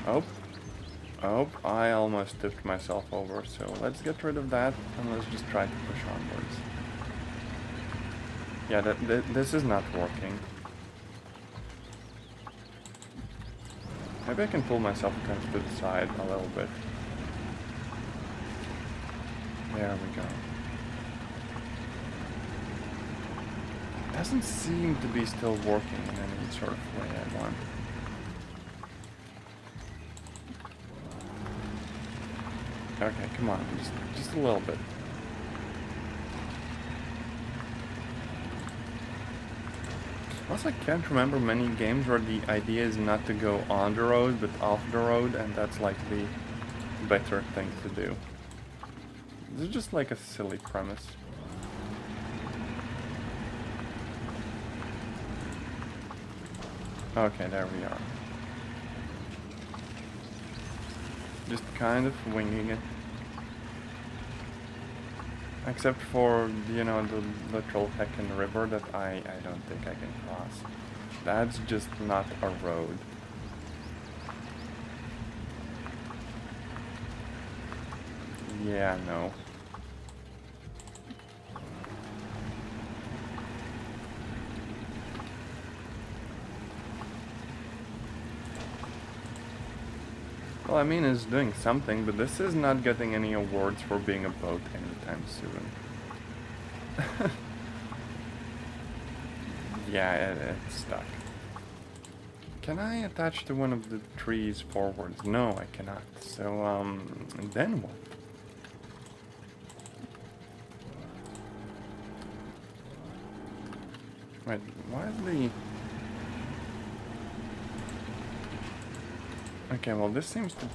Oh, I almost tipped myself over, so let's get rid of that and let's just try to push onwards. Yeah, this is not working. Maybe I can pull myself kind of to the side a little bit. There we go. doesn't seem to be still working in any sort of way I want. Okay, come on, just a little bit. Also, I can't remember many games where the idea is not to go on the road, but off the road, and that's like the better thing to do. This is just like a silly premise. Okay, there we are. Just kind of winging it. Except for, you know, the literal heckin' river that I don't think I can cross. That's just not a road. Yeah, no. Well, I mean, it's doing something, but this is not getting any awards for being a boat anytime soon. Yeah, it's stuck. Can I attach to one of the trees forwards? No, I cannot. So, then what? Wait, why is the... Okay, well this seems to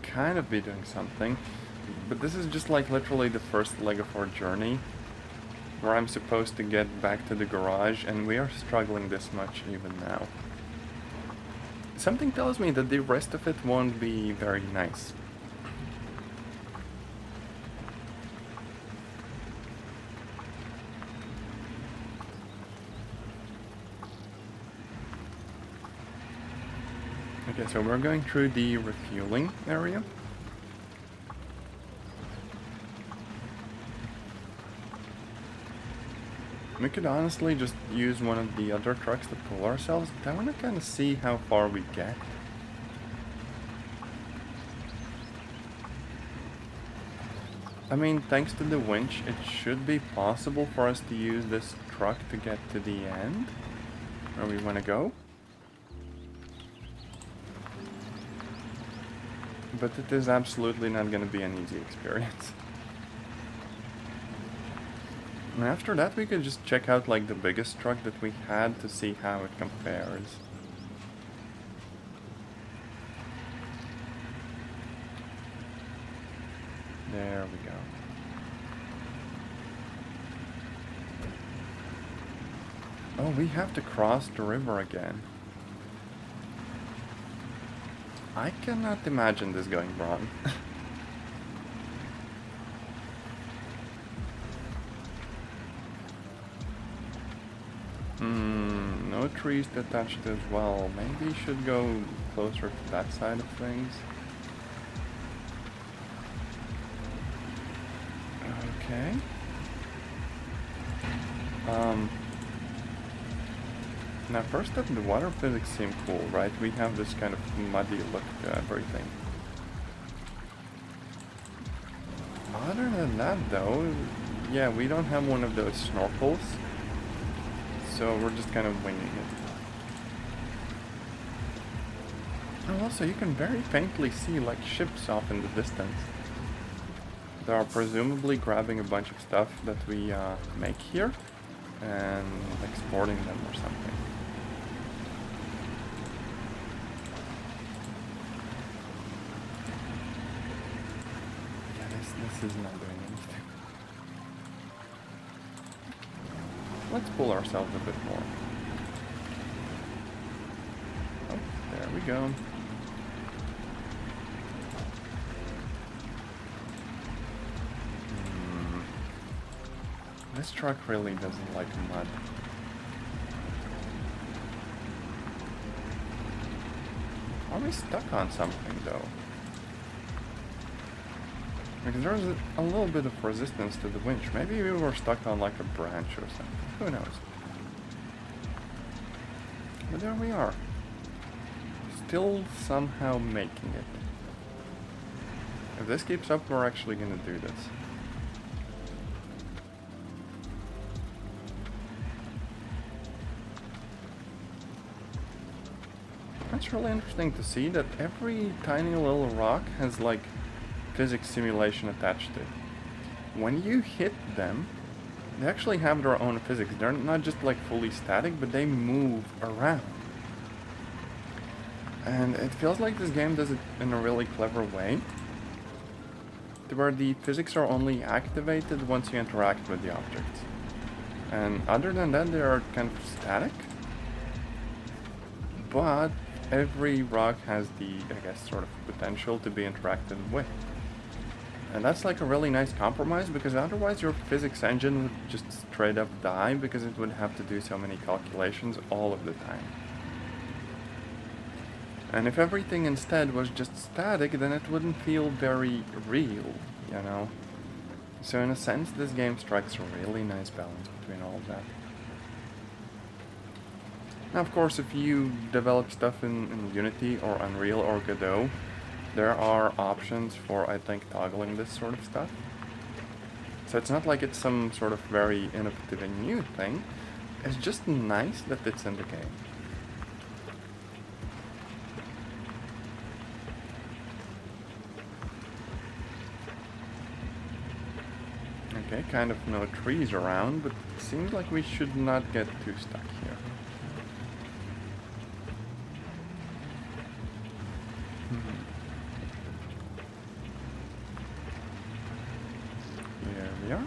kind of be doing something, but this is just like literally the first leg of our journey, where I'm supposed to get back to the garage, and we are struggling this much even now. Something tells me that the rest of it won't be very nice. Okay, so we're going through the refueling area. We could honestly just use one of the other trucks to pull ourselves, but I want to kind of see how far we get. I mean, thanks to the winch, it should be possible for us to use this truck to get to the end, where we want to go. But it is absolutely not going to be an easy experience. And after that we could just check out like the biggest truck that we had to see how it compares. There we go. Oh, we have to cross the river again. I cannot imagine this going wrong. No trees detached as well. Maybe should go closer to that side of things. Okay. Now first up, the water physics seem cool, right? We have this kind of muddy look to everything. Other than that though, yeah, we don't have one of those snorkels. So we're just kind of winging it. And also you can very faintly see like ships off in the distance. They are presumably grabbing a bunch of stuff that we make here and exporting them or something. Yeah, this is not doing anything. Let's pull ourselves a bit more. Oh, there we go. This truck really doesn't like mud. Are we stuck on something though? Because there's a little bit of resistance to the winch. Maybe we were stuck on like a branch or something. Who knows? But there we are. Still somehow making it. If this keeps up, we're actually gonna do this. it's really interesting to see that every tiny little rock has like physics simulation attached to it. When you hit them, they actually have their own physics. They're not just like fully static, but they move around. And it feels like this game does it in a really clever way, to where the physics are only activated once you interact with the objects. And other than that, they are kind of static. But every rock has the, I guess, sort of potential to be interacted with. And that's like a really nice compromise, because otherwise your physics engine would just straight up die, because it would have to do so many calculations all of the time. And if everything instead was just static, then it wouldn't feel very real, you know? So in a sense, this game strikes a really nice balance between all of that. Now, of course, if you develop stuff in Unity or Unreal or Godot, there are options for, I think, toggling this sort of stuff. So it's not like it's some sort of very innovative and new thing. It's just nice that it's in the game. Okay, kind of no trees around, but it seems like we should not get too stuck here. Here we are.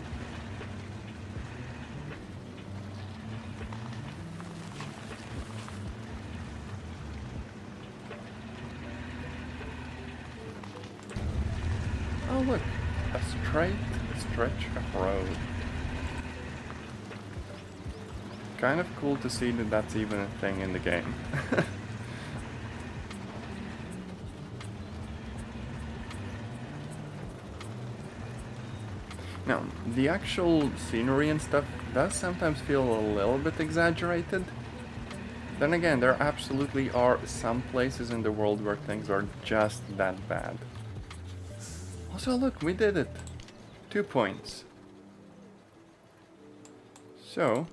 Oh look, a straight stretch of road. Kind of cool to see that that's even a thing in the game. Now, the actual scenery and stuff does sometimes feel a little bit exaggerated. Then again, there absolutely are some places in the world where things are just that bad. Also, look, we did it! 2 points. So...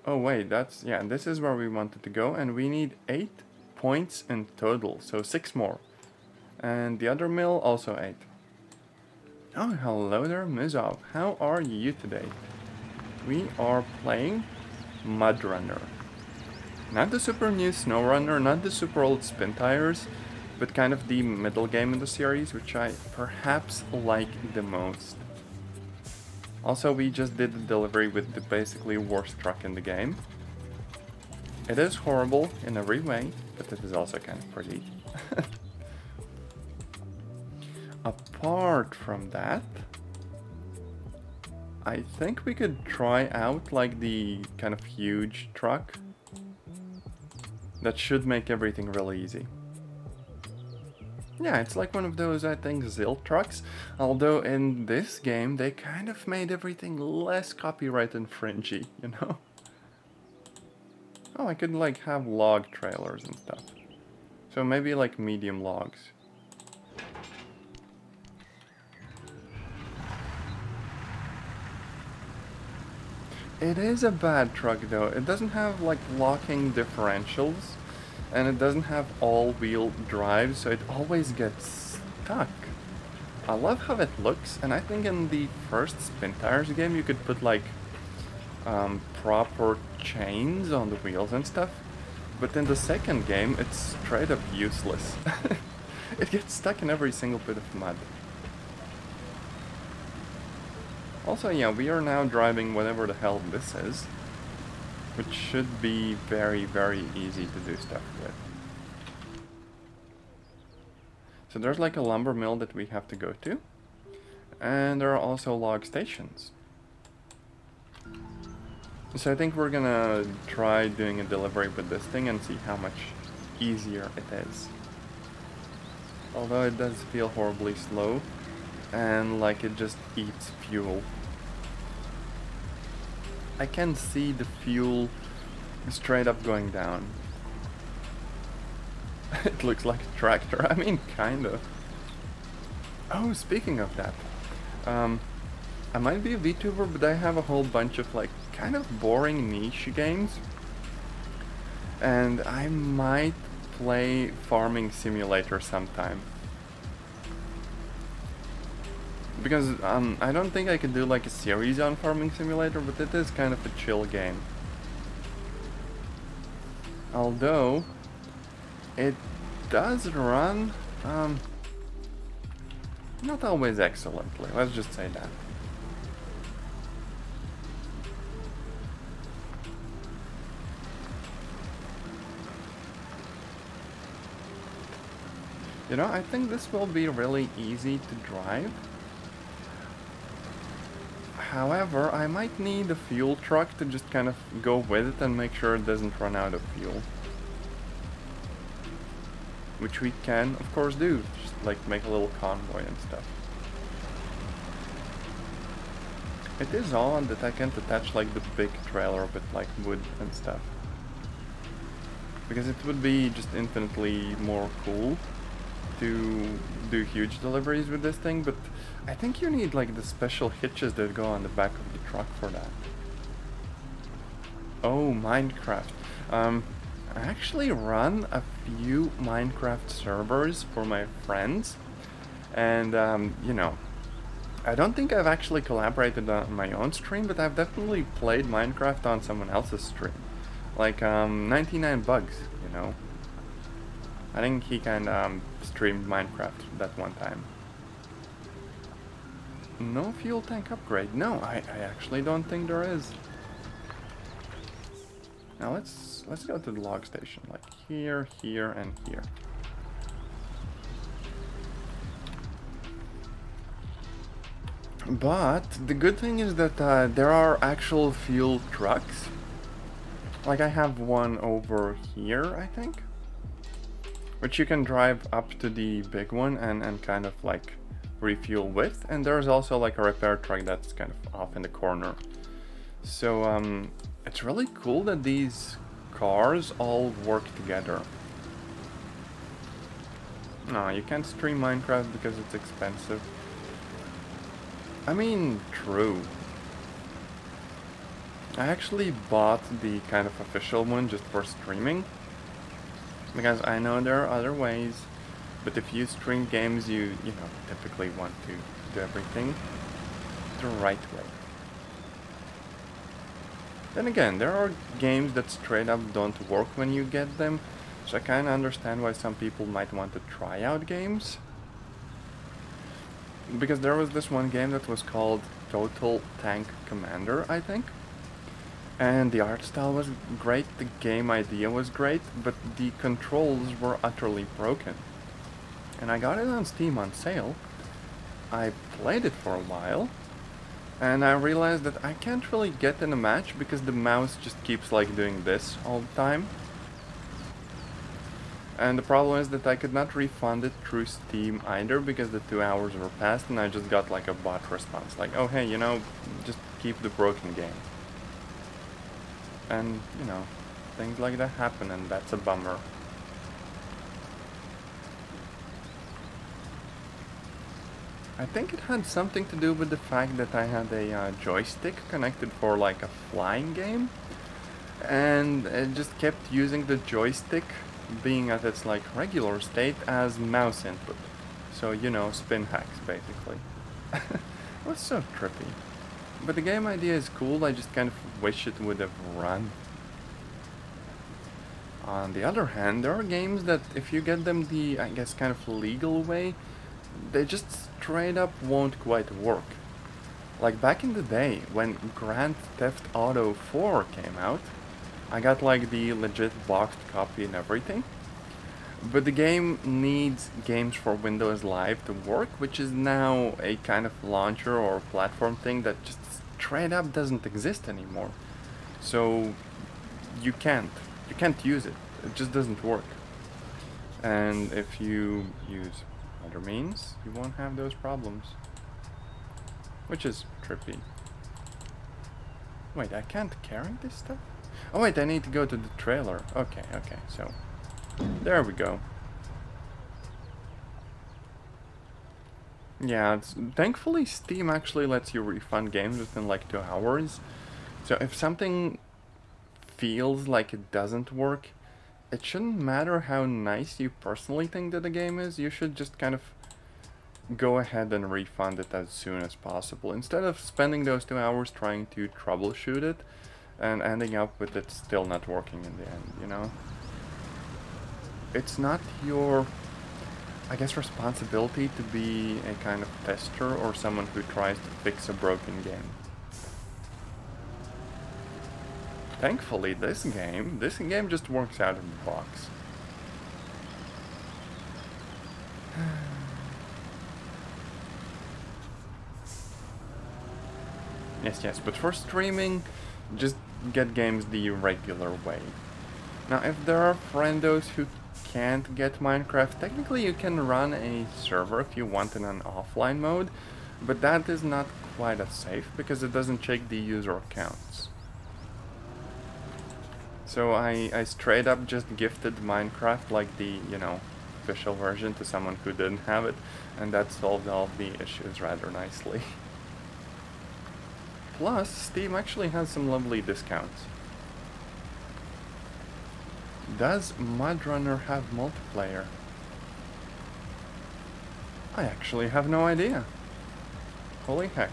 oh wait, that's... yeah, this is where we wanted to go, and we need 8 points in total, so 6 more. And the other mill, also 8. Oh, hello there, Mizov. How are you today? We are playing MudRunner. Not the super new SnowRunner, not the super old Spin Tires, but kind of the middle game in the series, which I perhaps like the most. Also, we just did the delivery with the basically worst truck in the game. It is horrible in every way, but it is also kind of pretty. Apart from that, I think we could try out like the kind of huge truck. That should make everything really easy. Yeah, it's like one of those, I think, Zill trucks, although in this game they kind of made everything less copyright infringy, you know? Oh, I could like have log trailers and stuff. So maybe like medium logs. It is a bad truck though. It doesn't have like locking differentials. And it doesn't have all-wheel drive, so it always gets stuck. I love how it looks, and I think in the first Spin Tires game you could put like proper chains on the wheels and stuff. But in the second game it's straight up useless. It gets stuck in every single bit of mud. Also, yeah, we are now driving whatever the hell this is, which should be very, very easy to do stuff with. So there's like a lumber mill that we have to go to, and there are also log stations. So I think we're gonna try doing a delivery with this thing and see how much easier it is. Although it does feel horribly slow, and like it just eats fuel. I can see the fuel straight up going down. It looks like a tractor. I mean, kind of. Oh, speaking of that. I might be a VTuber, but I have a whole bunch of like kind of boring niche games. And I might play Farming Simulator sometime. Because I don't think I could do like a series on Farming Simulator, but it is kind of a chill game. Although it does run not always excellently, let's just say that. You know, I think this will be really easy to drive. However, I might need a fuel truck to just kind of go with it and make sure it doesn't run out of fuel. Which we can, of course, do. Just like make a little convoy and stuff. It is odd that I can't attach like the big trailer with like wood and stuff. Because it would be just infinitely more cool to do huge deliveries with this thing, but I think you need like the special hitches that go on the back of the truck for that. Oh, Minecraft. I actually run a few Minecraft servers for my friends, and you know, I don't think I've actually collaborated on my own stream, but I've definitely played Minecraft on someone else's stream. Like 99 Bugs, you know. I think he kind of streamed Minecraft that one time. No fuel tank upgrade. No, I actually don't think there is. Now let's go to the log station, like here, here, and here. But the good thing is that there are actual fuel trucks. Like I have one over here, I think. Which you can drive up to the big one and kind of like refuel with. And there's also like a repair truck that's kind of off in the corner. So it's really cool that these cars all work together. No, you can't stream Minecraft because it's expensive. I mean, true. I actually bought the kind of official one just for streaming. Because I know there are other ways, but if you stream games, you know, typically want to do everything the right way. Then again, there are games that straight up don't work when you get them, so I kinda understand why some people might want to try out games. Because there was this one game that was called Total Tank Commander, I think. And the art style was great, the game idea was great, but the controls were utterly broken. And I got it on Steam on sale. I played it for a while, and I realized that I can't really get in a match because the mouse just keeps like doing this all the time. And the problem is that I could not refund it through Steam either because the 2 hours were passed and I just got like a bot response like, oh hey, you know, just keep the broken game. And, you know, things like that happen, and that's a bummer. I think it had something to do with the fact that I had a joystick connected for like a flying game, and it just kept using the joystick being at its like regular state as mouse input. So, you know, spin hacks basically. It was so trippy. But the game idea is cool, I just kind of wish it would have run. On the other hand, there are games that if you get them the, I guess, kind of legal way, they just straight up won't quite work. Like back in the day, when Grand Theft Auto 4 came out, I got like the legit boxed copy and everything. But the game needs Games for Windows Live to work, which is now a kind of launcher or platform thing that just straight up doesn't exist anymore. So you can't use it. It just doesn't work. And if you use other means, you won't have those problems. Which is trippy. Wait, I can't carry this stuff? Oh wait, I need to go to the trailer. Okay, so there we go. Yeah, thankfully Steam actually lets you refund games within like 2 hours. So if something feels like it doesn't work, it shouldn't matter how nice you personally think that the game is, you should just kind of go ahead and refund it as soon as possible, instead of spending those 2 hours trying to troubleshoot it and ending up with it still not working in the end, you know? It's not your, I guess, responsibility to be a kind of tester or someone who tries to fix a broken game. Thankfully, this game just works out of the box. Yes, but for streaming, just get games the regular way. Now, if there are friendos who can't get Minecraft, technically you can run a server if you want in an offline mode, but that is not quite as safe because it doesn't check the user accounts. So I straight up just gifted Minecraft, like the, you know, official version, to someone who didn't have it, and that solved all of the issues rather nicely. Plus, Steam actually has some lovely discounts. Does MudRunner have multiplayer? I actually have no idea. Holy heck.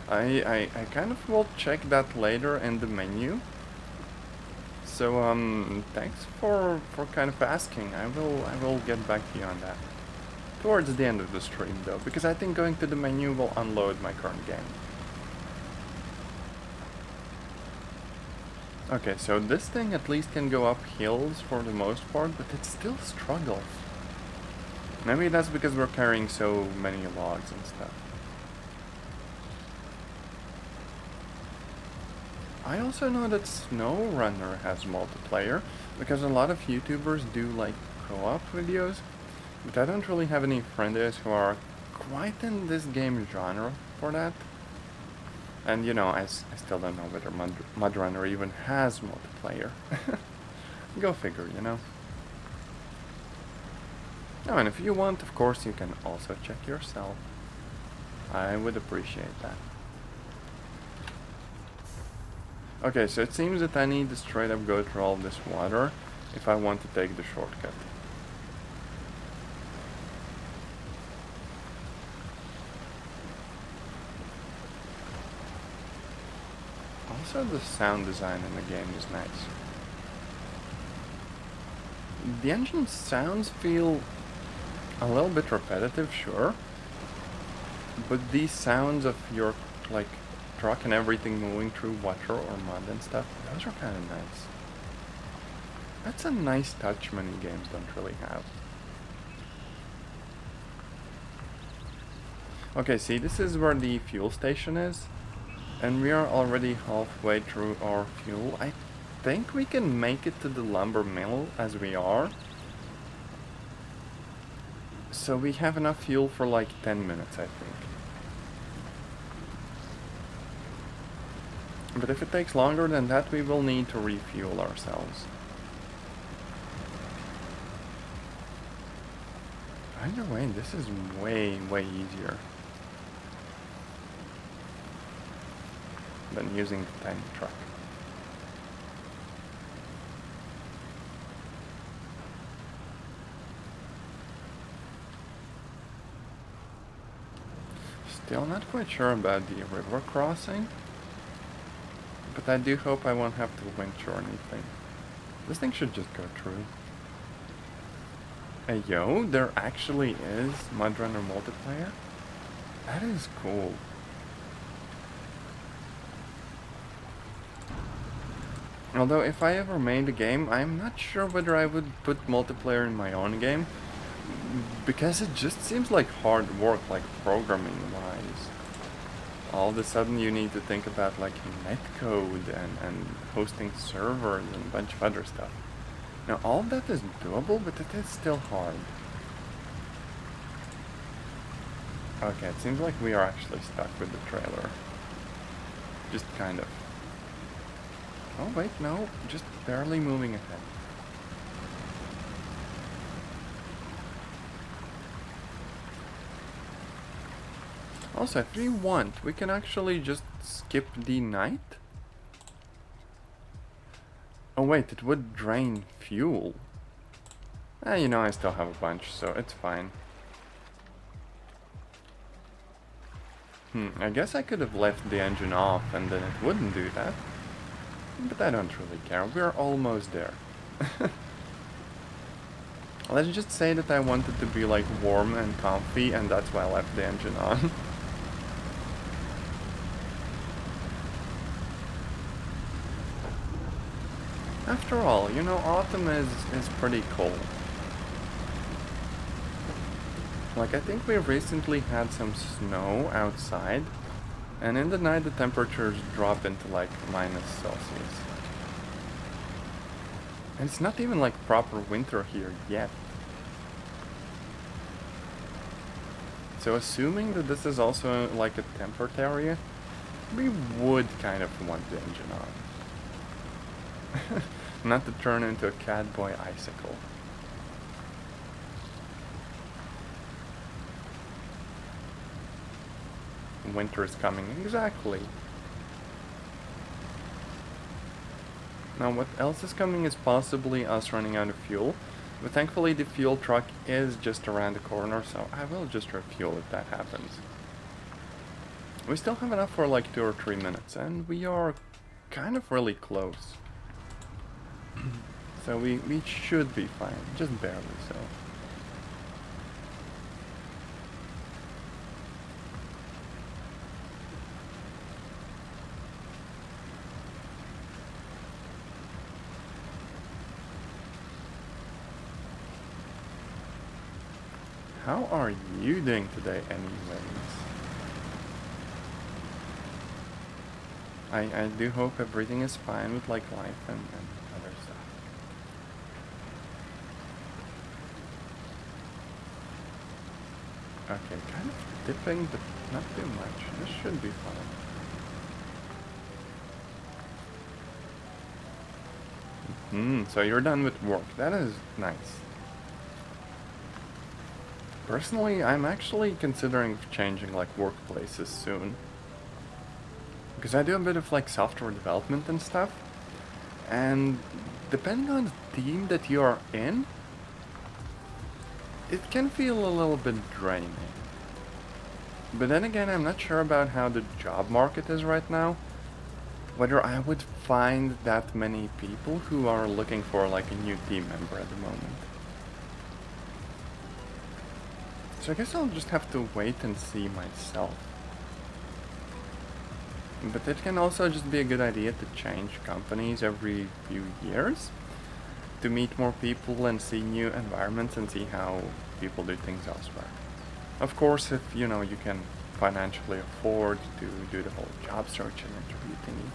I kind of will check that later in the menu. So, thanks for kind of asking. I will get back to you on that. Towards the end of the stream though, because I think going to the menu will unload my current game. Okay, so this thing at least can go up hills for the most part, but it still struggles. Maybe that's because we're carrying so many logs and stuff. I also know that SnowRunner has multiplayer, because a lot of YouTubers do like co-op videos, but I don't really have any friends who are quite in this game genre for that. And you know, I still don't know whether MudRunner even has multiplayer. Go figure, you know. Oh, and if you want, of course, you can also check yourself. I would appreciate that. Okay, so it seems that I need to straight up go through all this water if I want to take the shortcut. Also, the sound design in the game is nice. The engine sounds feel a little bit repetitive, sure, but these sounds of your, like, truck and everything moving through water or mud and stuff, those are kind of nice. That's a nice touch many games don't really have. Okay, see, this is where the fuel station is. And we are already halfway through our fuel. I think we can make it to the lumber mill as we are. So we have enough fuel for like 10 minutes, I think. But if it takes longer than that, we will need to refuel ourselves. Either way, this is way easier than using the tiny truck. Still not quite sure about the river crossing, but I do hope I won't have to winch or anything. This thing should just go through. Hey yo, there actually is MudRunner multiplayer? That is cool. Although, if I ever made a game, I'm not sure whether I would put multiplayer in my own game, because it just seems like hard work, like programming-wise. All of a sudden you need to think about like netcode and hosting servers and a bunch of other stuff. Now, all of that is doable, but it is still hard. Okay, it seems like we are actually stuck with the trailer. Just kind of. Oh wait, no, just barely moving ahead. Also, if we want, we can actually just skip the night. Oh wait, it would drain fuel. You know, I still have a bunch, so it's fine. I guess I could have left the engine off and then it wouldn't do that. But I don't really care, we're almost there. Let's just say that I wanted to be like warm and comfy and that's why I left the engine on. After all, you know, autumn is pretty cold. Like, I think we recently had some snow outside, and in the night the temperatures drop into like -Celsius. And it's not even like proper winter here yet. So assuming that this is also like a temperate area, we would kind of want the engine on. Not to turn into a catboy icicle. Winter is coming, exactly. Now what else is coming is possibly us running out of fuel, but thankfully the fuel truck is just around the corner, so I will just refuel if that happens. We still have enough for like 2 or 3 minutes, and we are kind of really close. So we should be fine, just barely so. How are you doing today, anyways? I do hope everything is fine with like life and other stuff. Okay, kind of dipping, but not too much. This should be fine. So you're done with work. That is nice. Personally, I'm actually considering changing like workplaces soon. Because I do a bit of like software development and stuff. And depending on the team that you are in, it can feel a little bit draining. But then again, I'm not sure about how the job market is right now. Whether I would find that many people who are looking for like a new team member at the moment. So I guess I'll just have to wait and see myself. But it can also just be a good idea to change companies every few years. To meet more people and see new environments and see how people do things elsewhere. Of course, if you know you can financially afford to do the whole job search and interview thingy.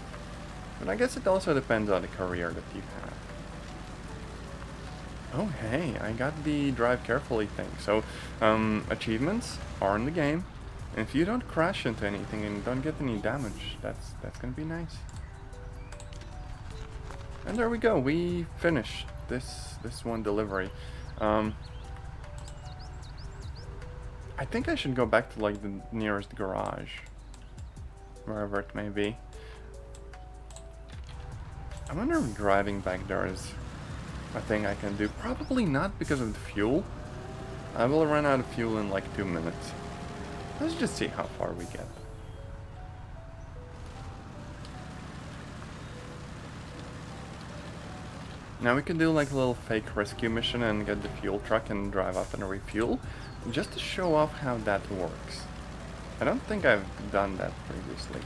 But I guess it also depends on the career that you have. Oh hey, I got the drive carefully thing. So, achievements are in the game. And if you don't crash into anything and don't get any damage, that's gonna be nice. And there we go, we finished this one delivery. I think I should go back to like the nearest garage. Wherever it may be. I wonder if driving back there is a thing I can do. Probably not because of the fuel. I will run out of fuel in like 2 minutes. Let's just see how far we get. Now we could do like a little fake rescue mission and get the fuel truck and drive up and refuel. Just to show off how that works. I don't think I've done that previously.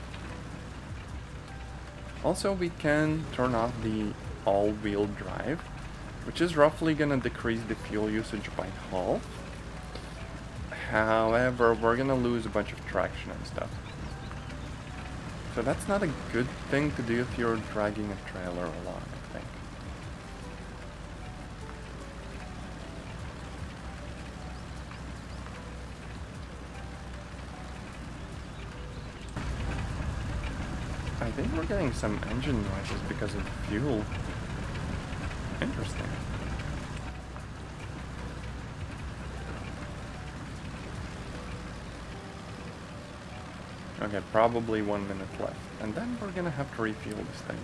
Also, we can turn off the all-wheel drive, which is roughly gonna decrease the fuel usage by half. However, we're gonna lose a bunch of traction and stuff. So that's not a good thing to do if you're dragging a trailer along, I think. I think we're getting some engine noises because of the fuel. Interesting. Okay, probably 1 minute left. And then we're gonna have to refuel this thing.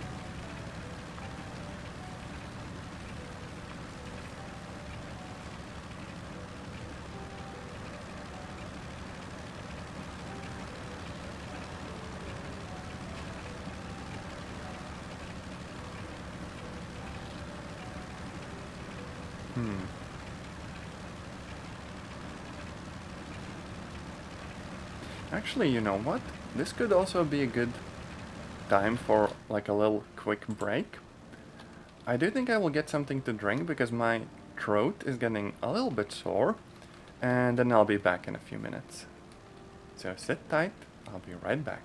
Actually, you know what? This could also be a good time for like a little quick break. I do think I will get something to drink because my throat is getting a little bit sore, and then I'll be back in a few minutes. So sit tight, I'll be right back.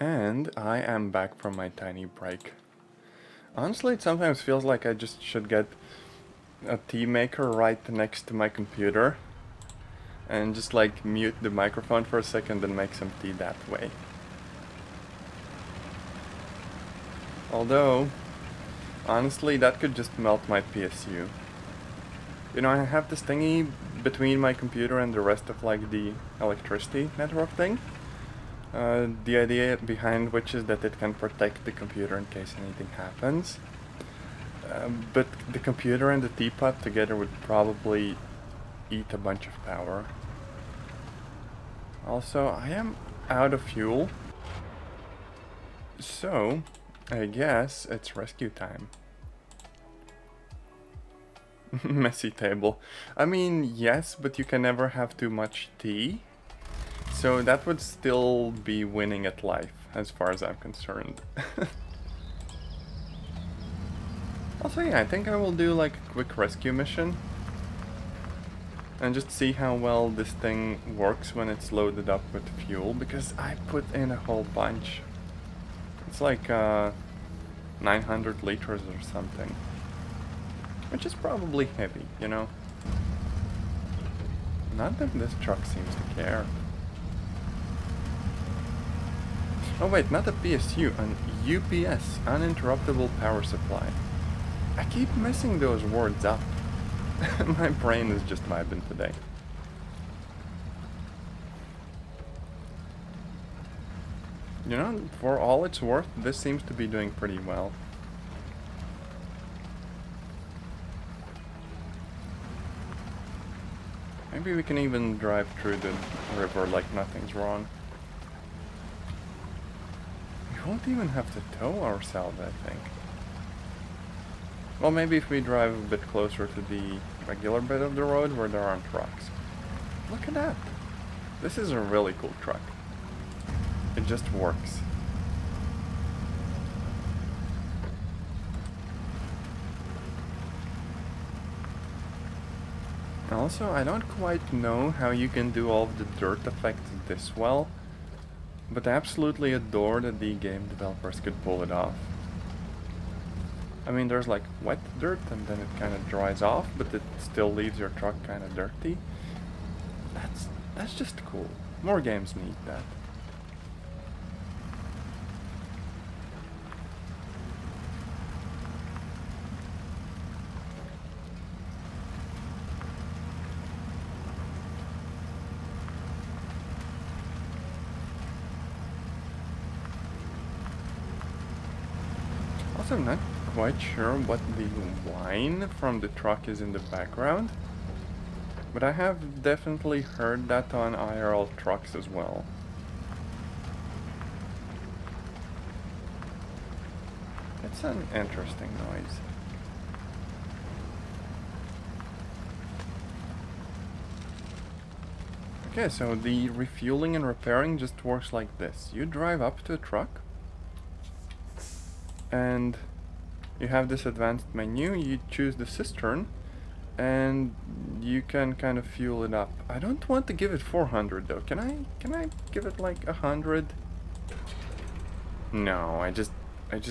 And I am back from my tiny break. Honestly, it sometimes feels like I just should get a tea maker right next to my computer and just like mute the microphone for a second and make some tea that way. Although, honestly, that could just melt my PSU. You know, I have this thingy between my computer and the rest of like the electricity network thing. The idea behind which is that it can protect the computer in case anything happens. But the computer and the teapot together would probably eat a bunch of power. Also, I am out of fuel. So, I guess it's rescue time. Messy table. I mean, yes, but you can never have too much tea. So that would still be winning at life, as far as I'm concerned. Also, yeah, I think I will do like a quick rescue mission. And just see how well this thing works when it's loaded up with fuel, because I put in a whole bunch. It's like 900 liters or something. Which is probably heavy, you know? Not that this truck seems to care. Oh wait, not a PSU, an UPS, uninterruptible power supply. I keep messing those words up. My brain is just vibing today. You know, for all it's worth, this seems to be doing pretty well. Maybe we can even drive through the river like nothing's wrong. We won't even have to tow ourselves, I think. Well, maybe if we drive a bit closer to the regular bit of the road where there aren't rocks. Look at that. This is a really cool truck. It just works. Also, I don't quite know how you can do all of the dirt effects this well, but I absolutely adore that the game developers could pull it off. I mean, there's like wet dirt and then it kind of dries off, but it still leaves your truck kind of dirty. That's just cool. More games need that. Also, I'm not quite sure what the whine from the truck is in the background, but I have definitely heard that on IRL trucks as well. It's an interesting noise. Okay, so the refueling and repairing just works like this. You drive up to a truck, and you have this advanced menu. You choose the cistern, and you can kind of fuel it up. I don't want to give it 400 though. Can I give it like 100? No, I just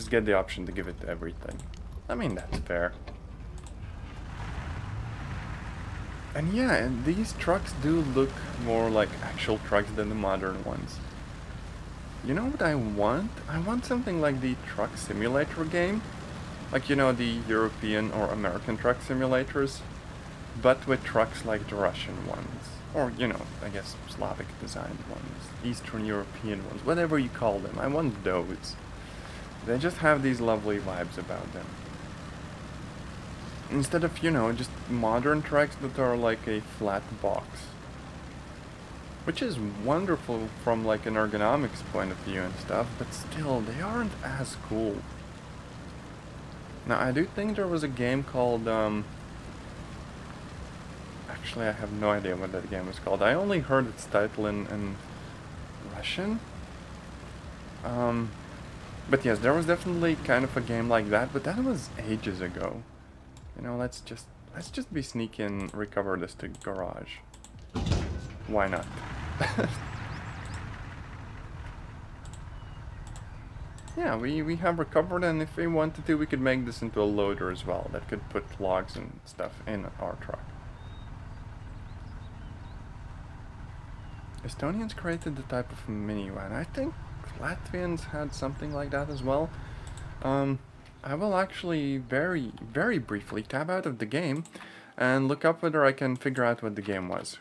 get the option to give it everything. I mean, that's fair. And yeah, and these trucks do look more like actual trucks than the modern ones. You know what I want? I want something like the Truck Simulator game. Like, you know, the European or American truck simulators, but with trucks like the Russian ones. Or, you know, I guess Slavic designed ones. Eastern European ones. Whatever you call them. I want those. They just have these lovely vibes about them. Instead of, you know, just modern trucks that are like a flat box. Which is wonderful from like an ergonomics point of view and stuff, but still, they aren't as cool. Now, I do think there was a game called, actually, I have no idea what that game was called. I only heard its title in Russian. But yes, there was definitely kind of a game like that, but that was ages ago. You know, let's just be sneaky and recover this to garage. Why not? Yeah, we have recovered, and if we wanted to, we could make this into a loader as well that could put logs and stuff in our truck. Estonians created the type of minivan. I think Latvians had something like that as well. I will actually very, very briefly tab out of the game and look up whether I can figure out what the game was.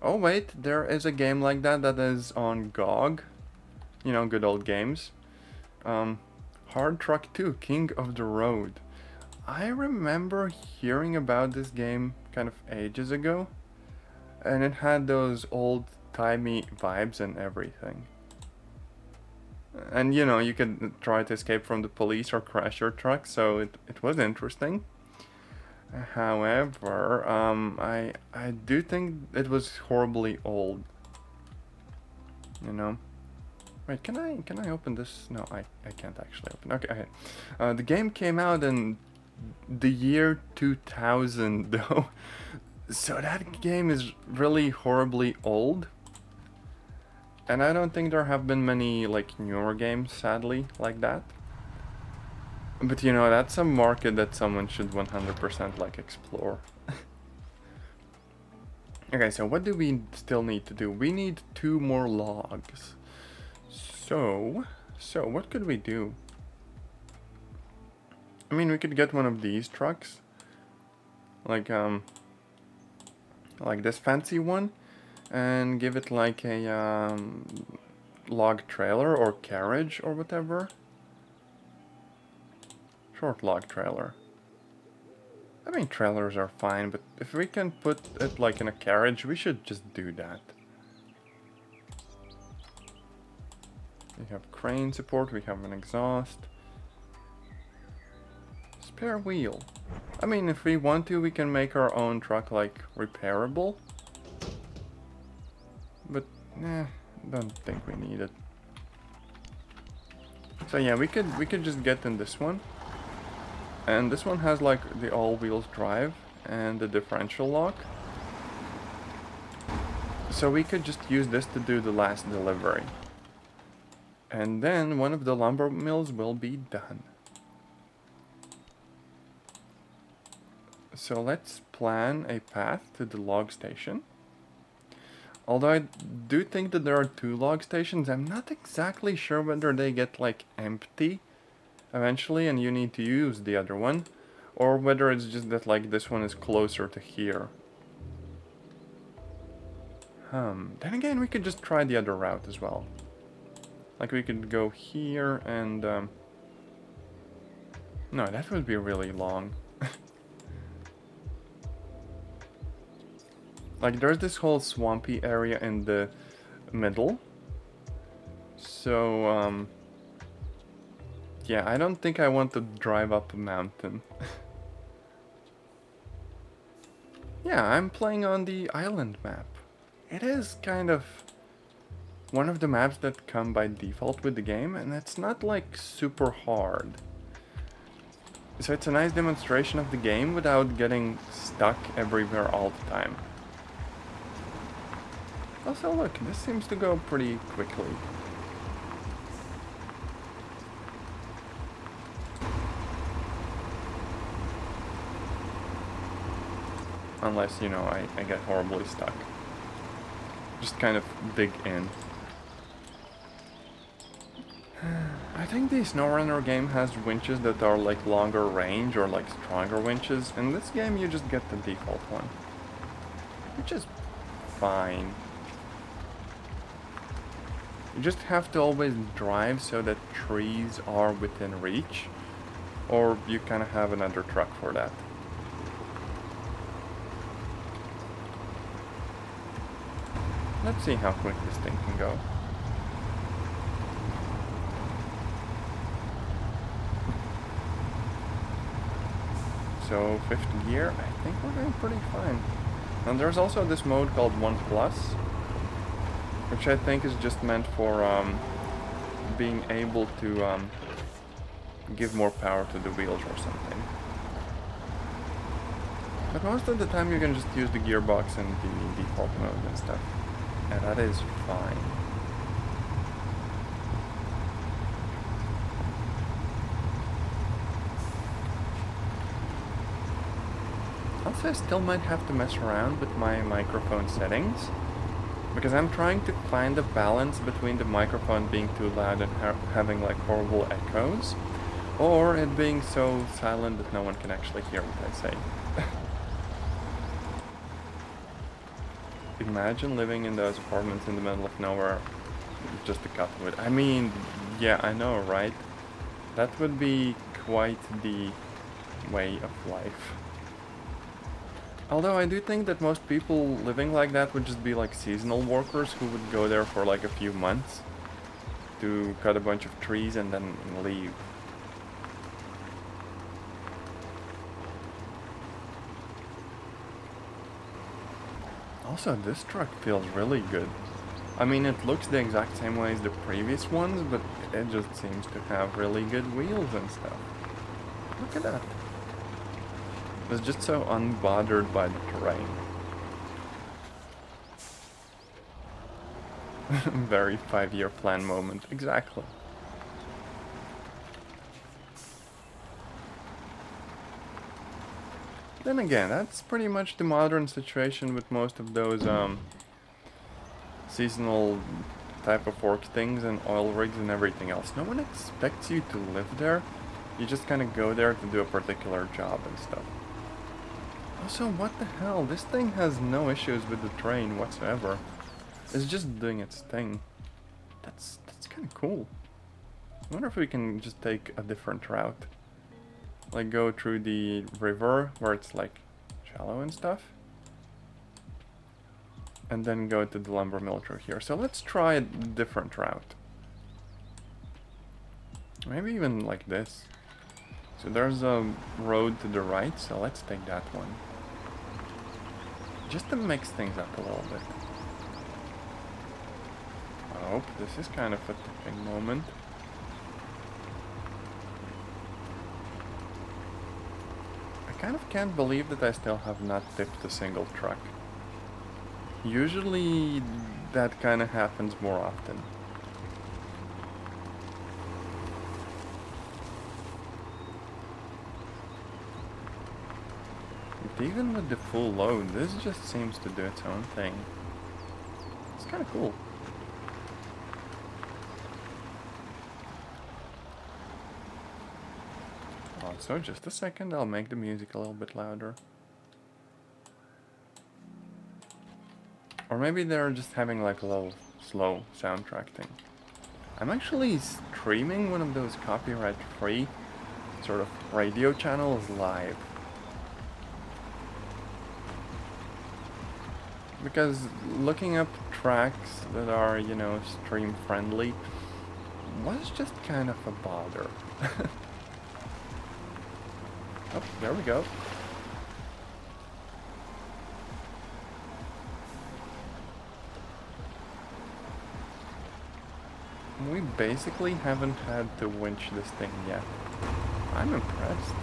Oh wait, there is a game like that that is on GOG. You know, good old games. Hard Truck 2, King of the Road. I remember hearing about this game kind of ages ago. And it had those old timey vibes and everything. And you know, you could try to escape from the police or crash your truck, so it was interesting. However, I do think it was horribly old. You know? Wait, can I open this? No, I can't actually open. Okay. The game came out in the year 2000 though. So that game is really horribly old. And I don't think there have been many like newer games, sadly, like that. But you know, that's a market that someone should 100% like explore. Okay, so what do we still need to do? We need 2 more logs. So what could we do? I mean, we could get one of these trucks. Like this fancy one. And give it like a log trailer or carriage or whatever. Short log trailer. I mean, trailers are fine, but if we can put it like in a carriage, we should just do that. We have crane support, we have an exhaust. Spare wheel. I mean, if we want to, we can make our own truck, like, repairable. But, nah, don't think we need it. So yeah, we could just get in this one. And this one has, like, the all-wheels drive and the differential lock. So we could just use this to do the last delivery. And then one of the lumber mills will be done. So let's plan a path to the log station. Although I do think that there are 2 log stations, I'm not exactly sure whether they get like empty eventually and you need to use the other one, or whether it's just that like this one is closer to here. Then again, we could just try the other route as well. Like we could go here and no, that would be really long. Like there's this whole swampy area in the middle. So yeah, I don't think I want to drive up a mountain. Yeah, I'm playing on the island map. It is kind of one of the maps that come by default with the game, and it's not like super hard. So it's a nice demonstration of the game without getting stuck everywhere all the time. Also look, this seems to go pretty quickly. Unless, you know, I get horribly stuck. Just kind of dig in. I think the SnowRunner game has winches that are like longer range or like stronger winches. In this game you just get the default one. Which is fine. You just have to always drive so that trees are within reach. Or you kind of have another truck for that. Let's see how quick this thing can go. So 5th gear, I think we're doing pretty fine. And there's also this mode called 1 Plus, which I think is just meant for being able to give more power to the wheels or something. But most of the time you can just use the gearbox in the default mode and stuff. And that is fine. Also, I still might have to mess around with my microphone settings, because I'm trying to find a balance between the microphone being too loud and having like horrible echoes, or it being so silent that no one can actually hear what I say. Imagine living in those apartments in the middle of nowhere, just to cut wood. I mean, yeah, I know, right? That would be quite the way of life. Although I do think that most people living like that would just be like seasonal workers who would go there for like a few months to cut a bunch of trees and then leave. Also, this truck feels really good. I mean, it looks the exact same way as the previous ones, but it just seems to have really good wheels and stuff. Look at that. It's just so unbothered by the terrain. Very 5-year plan moment, exactly. Then again, that's pretty much the modern situation with most of those seasonal type of work things and oil rigs and everything else. No one expects you to live there. You just kind of go there to do a particular job and stuff. Also, what the hell? This thing has no issues with the train whatsoever. It's just doing its thing. That's kind of cool. I wonder if we can just take a different route. Like go through the river where it's like shallow and stuff. And then go to the lumber mill through here. So let's try a different route. Maybe even like this. So there's a road to the right, so let's take that one. Just to mix things up a little bit. Oh, this is kind of a tipping moment. I kind of can't believe that I still have not tipped a single truck. Usually that kind of happens more often. But even with the full load, this just seems to do its own thing. It's kind of cool. Also, just a second, I'll make the music a little bit louder. Or maybe they're just having like a little slow soundtrack thing. I'm actually streaming one of those copyright-free sort of radio channels live. Because looking up tracks that are, you know, stream-friendly was just kind of a bother. Oh, there we go. We basically haven't had to winch this thing yet. I'm impressed.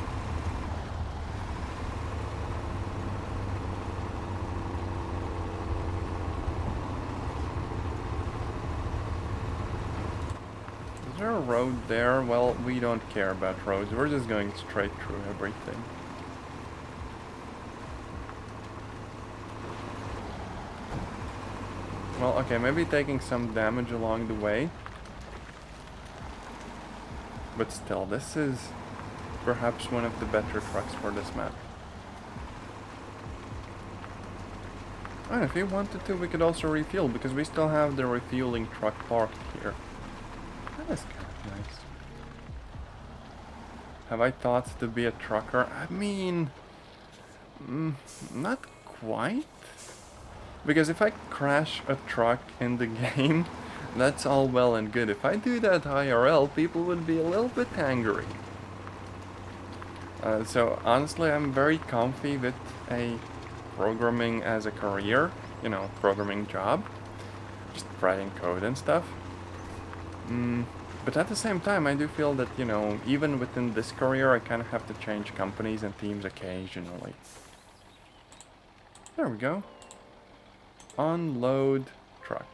Is there a road there? Well, we don't care about roads. We're just going straight through everything. Well, okay, maybe taking some damage along the way. But still, this is perhaps one of the better trucks for this map. And if we wanted to, we could also refuel, because we still have the refueling truck parked here. That is kind of nice. Have I thought to be a trucker? I mean, not quite. Because if I crash a truck in the game, that's all well and good. If I do that IRL, people would be a little bit angry. So honestly, I'm very comfy with a programming as a career, you know, programming job. Just writing code and stuff. But at the same time, I do feel that, you know, even within this career, I kind of have to change companies and teams occasionally. There we go. Unload truck.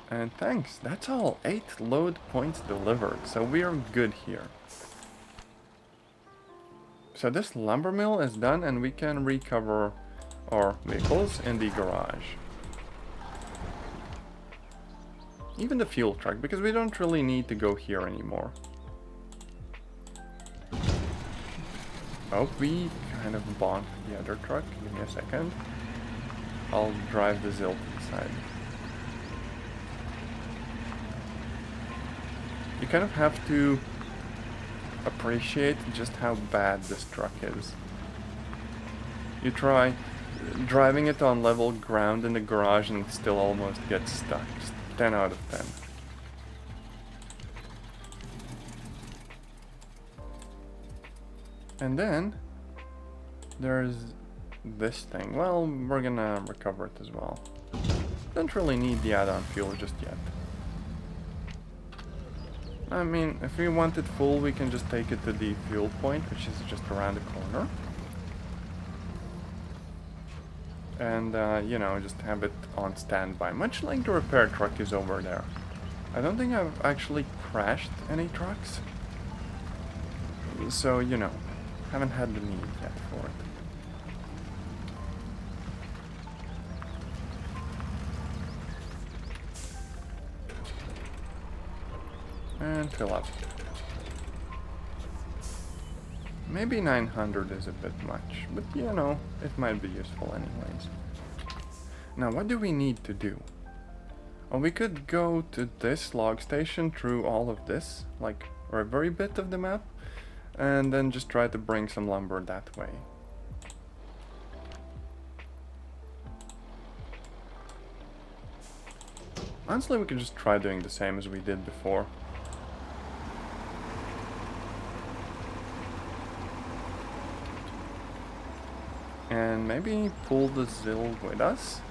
And thanks, that's all. 8 load points delivered, so we are good here. So this lumber mill is done and we can recover our vehicles in the garage. Even the fuel truck, because we don't really need to go here anymore. Oh, we kind of bonked the other truck. Give me a second. I'll drive the Zilt inside. You kind of have to appreciate just how bad this truck is. You try driving it on level ground in the garage and it still almost gets stuck. Just 10 out of 10. And then there's this thing. Well, we're gonna recover it as well. Don't really need the add-on fuel just yet. I mean, if we want it full, we can just take it to the fuel point, which is just around the corner. And, you know, just have it on standby, much like the repair truck is over there. I don't think I've actually crashed any trucks. So, you know, haven't had the need yet for it. And fill up. Maybe 900 is a bit much, but you know, it might be useful anyways. Now, what do we need to do? Well, we could go to this log station through all of this, like every bit of the map, and then just try to bring some lumber that way. Honestly, we could just try doing the same as we did before. And maybe pull the Zill with us.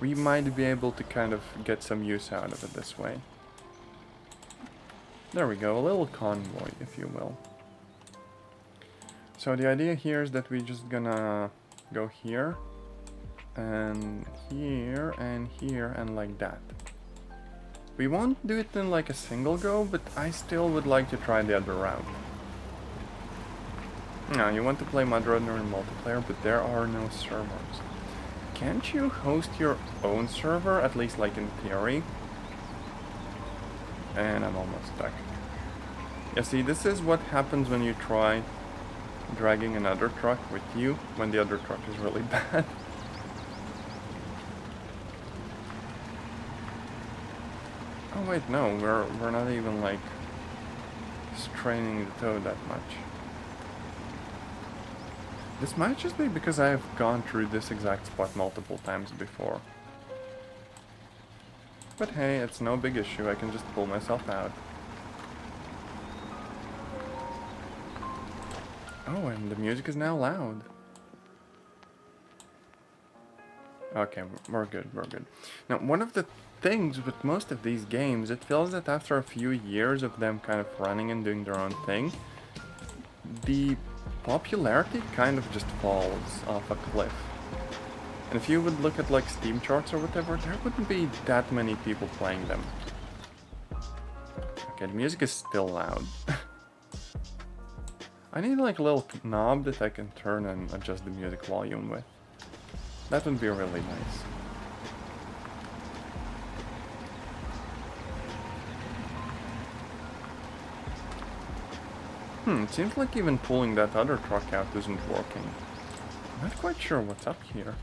We might be able to kind of get some use out of it this way. There we go, a little convoy, if you will. So the idea here is that we're just gonna go here, and here, and like that. We won't do it in like a single go, but I still would like to try the other route. Now, you want to play MudRunner in multiplayer, but there are no servers. Can't you host your own server, at least like in theory? And I'm almost stuck. Yeah, see, this is what happens when you try dragging another truck with you, when the other truck is really bad. Oh wait, no, we're not even like straining the toe that much. This might just be because I have gone through this exact spot multiple times before. But hey, it's no big issue, I can just pull myself out. Oh, and the music is now loud. Okay, we're good, we're good. Now, one of the things with most of these games, it feels that after a few years of them kind of running and doing their own thing, the popularity kind of just falls off a cliff. And if you would look at like Steam charts or whatever, there wouldn't be that many people playing them. Okay, the music is still loud. I need like a little knob that I can turn and adjust the music volume with. That would be really nice. It seems like even pulling that other truck out isn't working. I'm not quite sure what's up here.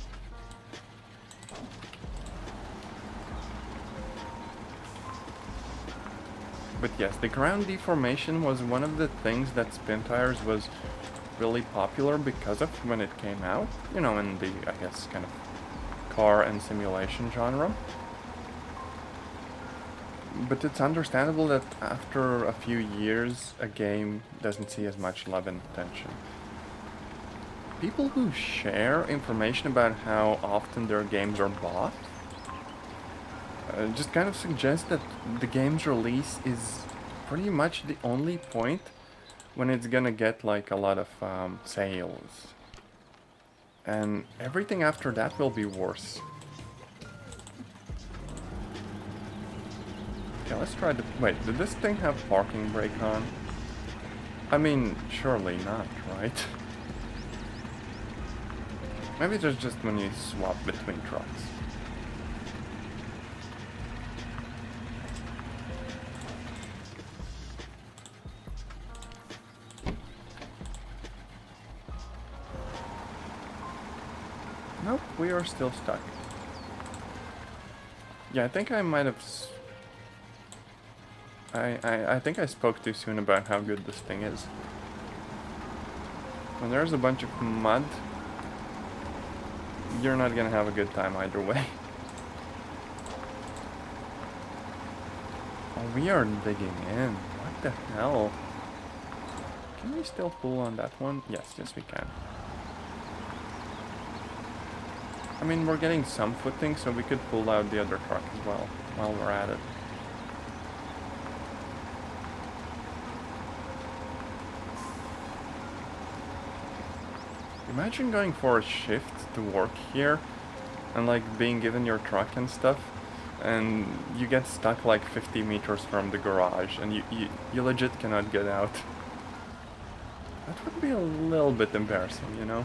But yes, the ground deformation was one of the things that Spin Tires was really popular because of when it came out. You know, in the, I guess, kind of car and simulation genre. But it's understandable that after a few years, a game doesn't see as much love and attention. People who share information about how often their games are bought just kind of suggest that the game's release is pretty much the only point when it's gonna get like a lot of sales. And everything after that will be worse. Okay, let's try the... Wait, did this thing have parking brake on? I mean, surely not, right? Maybe there's just when you swap between trucks. Nope, we are still stuck. Yeah, I think I might have... I think I spoke too soon about how good this thing is. When there's a bunch of mud, you're not gonna have a good time either way. Oh, we are digging in. What the hell? Can we still pull on that one? Yes, yes we can. I mean, we're getting some footing, so we could pull out the other truck as well, while we're at it. Imagine going for a shift to work here, and like being given your truck and stuff, and you get stuck like 50 meters from the garage, and you legit cannot get out. That would be a little bit embarrassing, you know?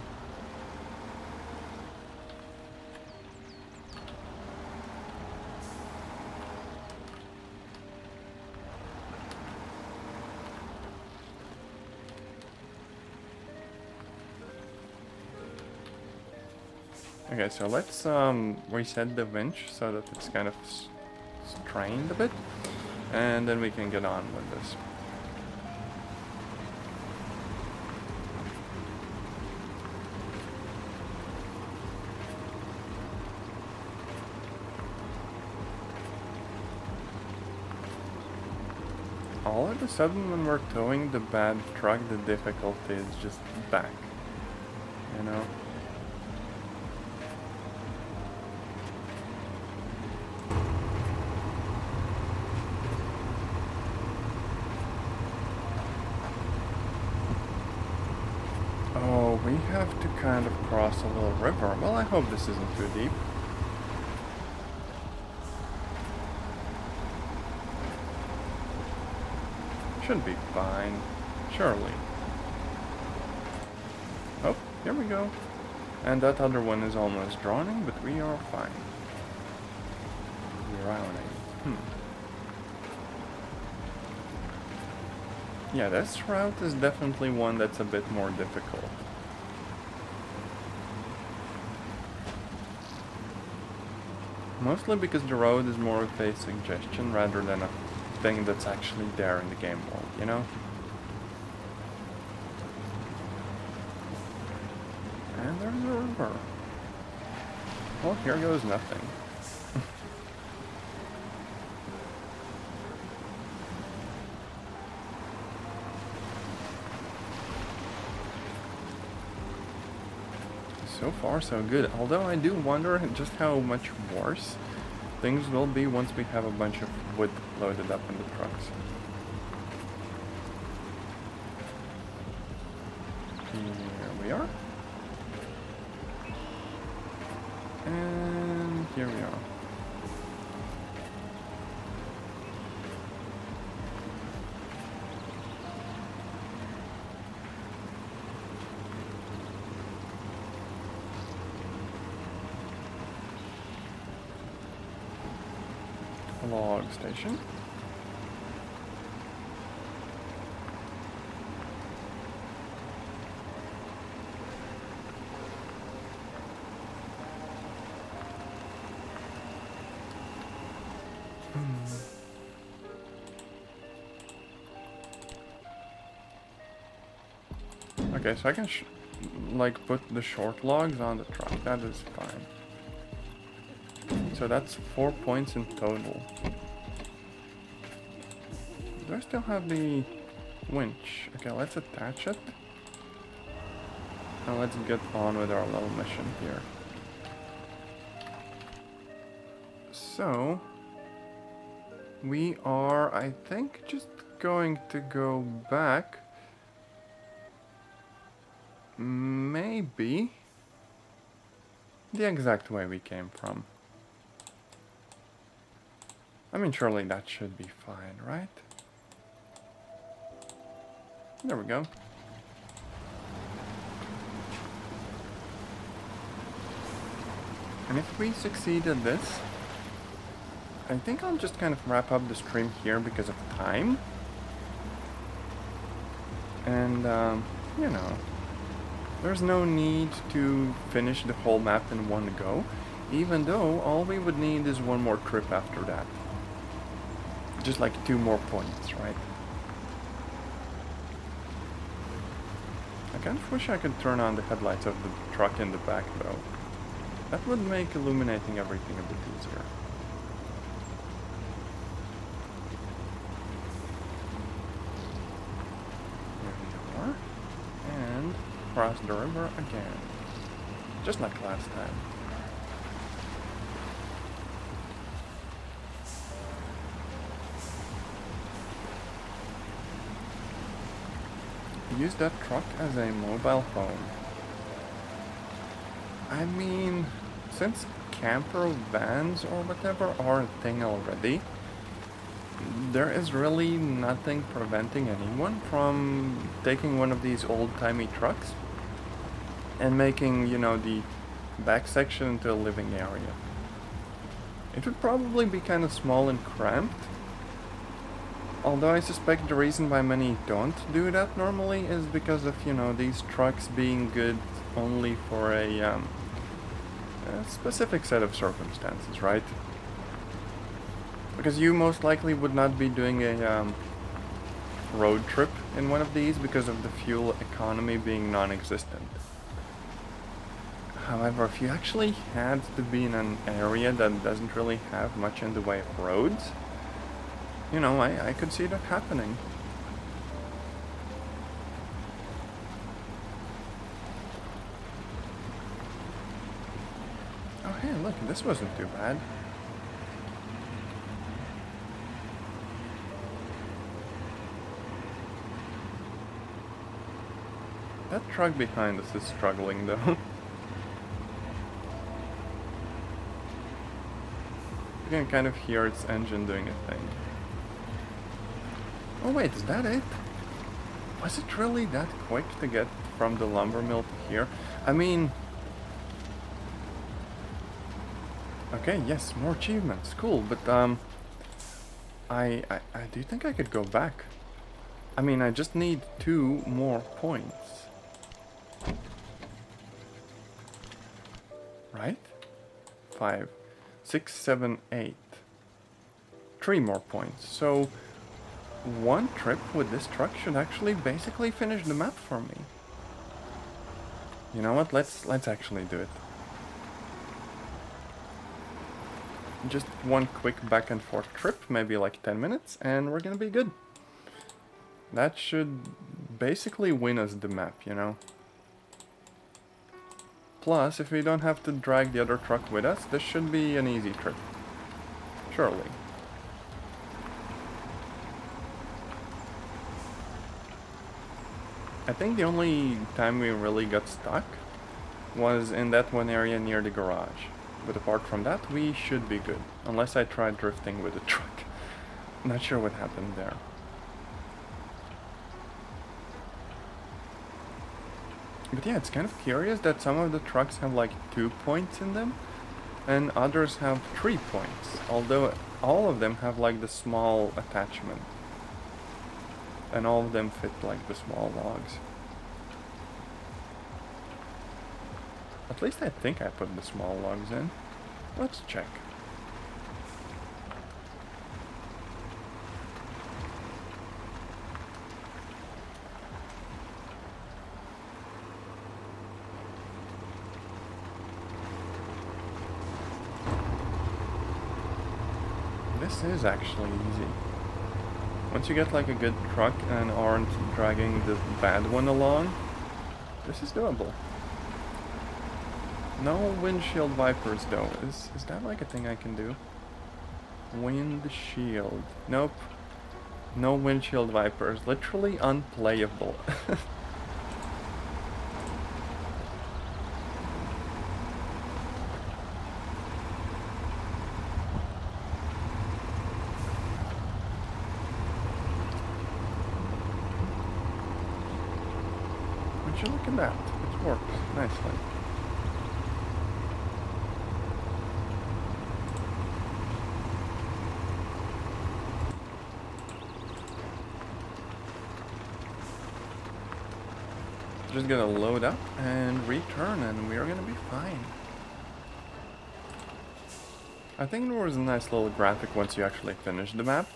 Okay, so let's reset the winch so that it's kind of strained a bit, and then we can get on with this. all of a sudden when we're towing the bad truck, the difficulty is just back, you know? Oh, we have to kind of cross a little river. Well, I hope this isn't too deep. Should be fine, surely. Oh, here we go. And that other one is almost drowning, but we are fine. Drowning. Yeah, this route is definitely one that's a bit more difficult. Mostly because the road is more of a suggestion rather than a thing that's actually there in the game world, you know? And there's a river. Well, here goes nothing. So far, so good. Although I do wonder just how much worse things will be once we have a bunch of wood loaded up in the trucks. Here we are. And here we are. Log station. Okay, so I can like put the short logs on the truck. That is fine. So that's 4 points in total. Do I still have the winch? Okay, let's attach it. And let's get on with our little mission here. So, we are, I think, just going to go back. Maybe the exact way we came from. I mean, surely that should be fine, right? There we go. And if we succeed at this, I think I'll just kind of wrap up the stream here because of time. And, you know, there's no need to finish the whole map in one go, even though all we would need is one more trip after that. Just like 2 more points, right? I kind of wish I could turn on the headlights of the truck in the back, though. That would make illuminating everything a bit easier. Here we are. And cross the river again. Just like last time. Use that truck as a mobile home. I mean, since camper vans or whatever are a thing already, there is really nothing preventing anyone from taking one of these old-timey trucks and making, you know, the back section into a living area. It would probably be kind of small and cramped. Although I suspect the reason why many don't do that normally is because of, you know, these trucks being good only for a specific set of circumstances, right? Because you most likely would not be doing a road trip in one of these because of the fuel economy being non-existent. However, if you actually had to be in an area that doesn't really have much in the way of roads, You know, I could see that happening. Oh hey, look, this wasn't too bad. That truck behind us is struggling though. You can kind of hear its engine doing a thing. Oh wait, is that it? Was it really that quick to get from the lumber mill to here? I mean... Okay, yes, more achievements, cool, but I do think I could go back. I mean, I just need 2 more points. Right? 5, 6, 7, 8. 3 more points. So 1 trip with this truck should actually basically finish the map for me. You know what? Let's actually do it. Just 1 quick back and forth trip, maybe like 10 minutes, and we're gonna be good. That should basically win us the map, you know? Plus, if we don't have to drag the other truck with us, this should be an easy trip. Surely. I think the only time we really got stuck was in that one area near the garage. But apart from that, we should be good. Unless I try drifting with the truck. Not sure what happened there. But yeah, it's kind of curious that some of the trucks have like 2 points in them, and others have 3 points, although all of them have like the small attachment. And all of them fit like the small logs. At least I think I put the small logs in. Let's check. This is actually easy. Once you get like a good truck and aren't dragging the bad one along, this is doable. No windshield wipers though. Is that like a thing I can do? Windshield. Nope. No windshield wipers. Literally unplayable. Would you look at that? It works nicely. Just gonna load up and return and we're gonna be fine. I think there was a nice little graphic once you actually finish the map.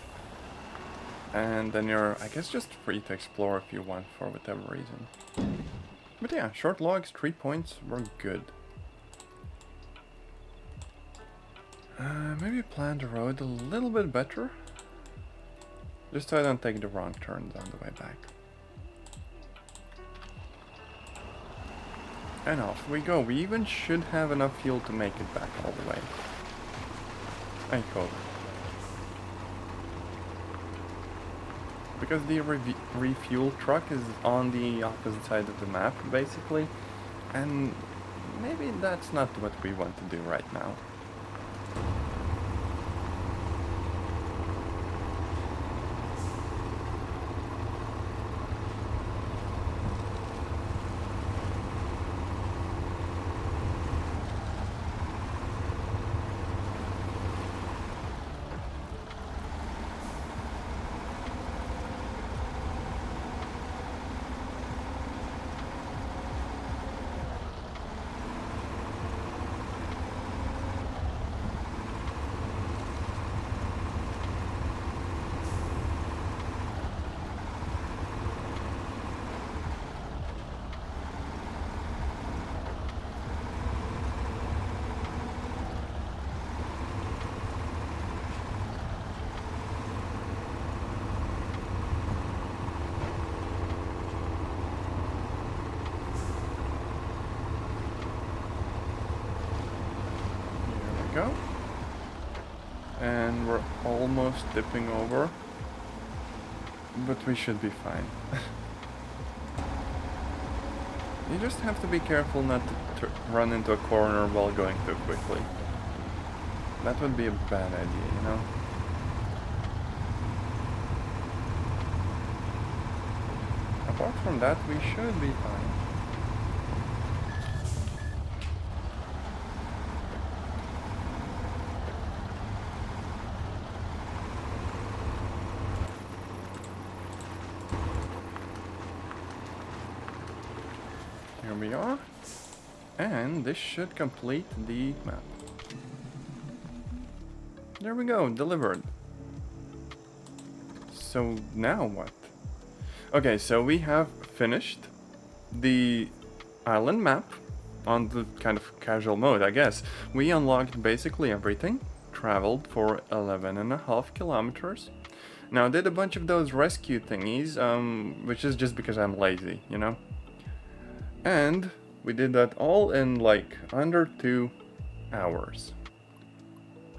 And then you're, I guess, just free to explore if you want for whatever reason. But yeah, short logs, 3 points, we're good. Maybe plan the road a little bit better. Just so I don't take the wrong turns on the way back. And off we go. We even should have enough fuel to make it back all the way. I hope. Because the refuel truck is on the opposite side of the map, basically. And maybe that's not what we want to do right now. and we're almost tipping over. But we should be fine. You just have to be careful not to run into a corner while going too quickly. That would be a bad idea, you know? Apart from that, we should be fine. Here we are. And this should complete the map. There we go, delivered. So now what? Okay, so we have finished the island map on the kind of casual mode, I guess. We unlocked basically everything, traveled for 11.5 kilometers. Now I did a bunch of those rescue thingies, which is just because I'm lazy, you know? And we did that all in like under 2 hours.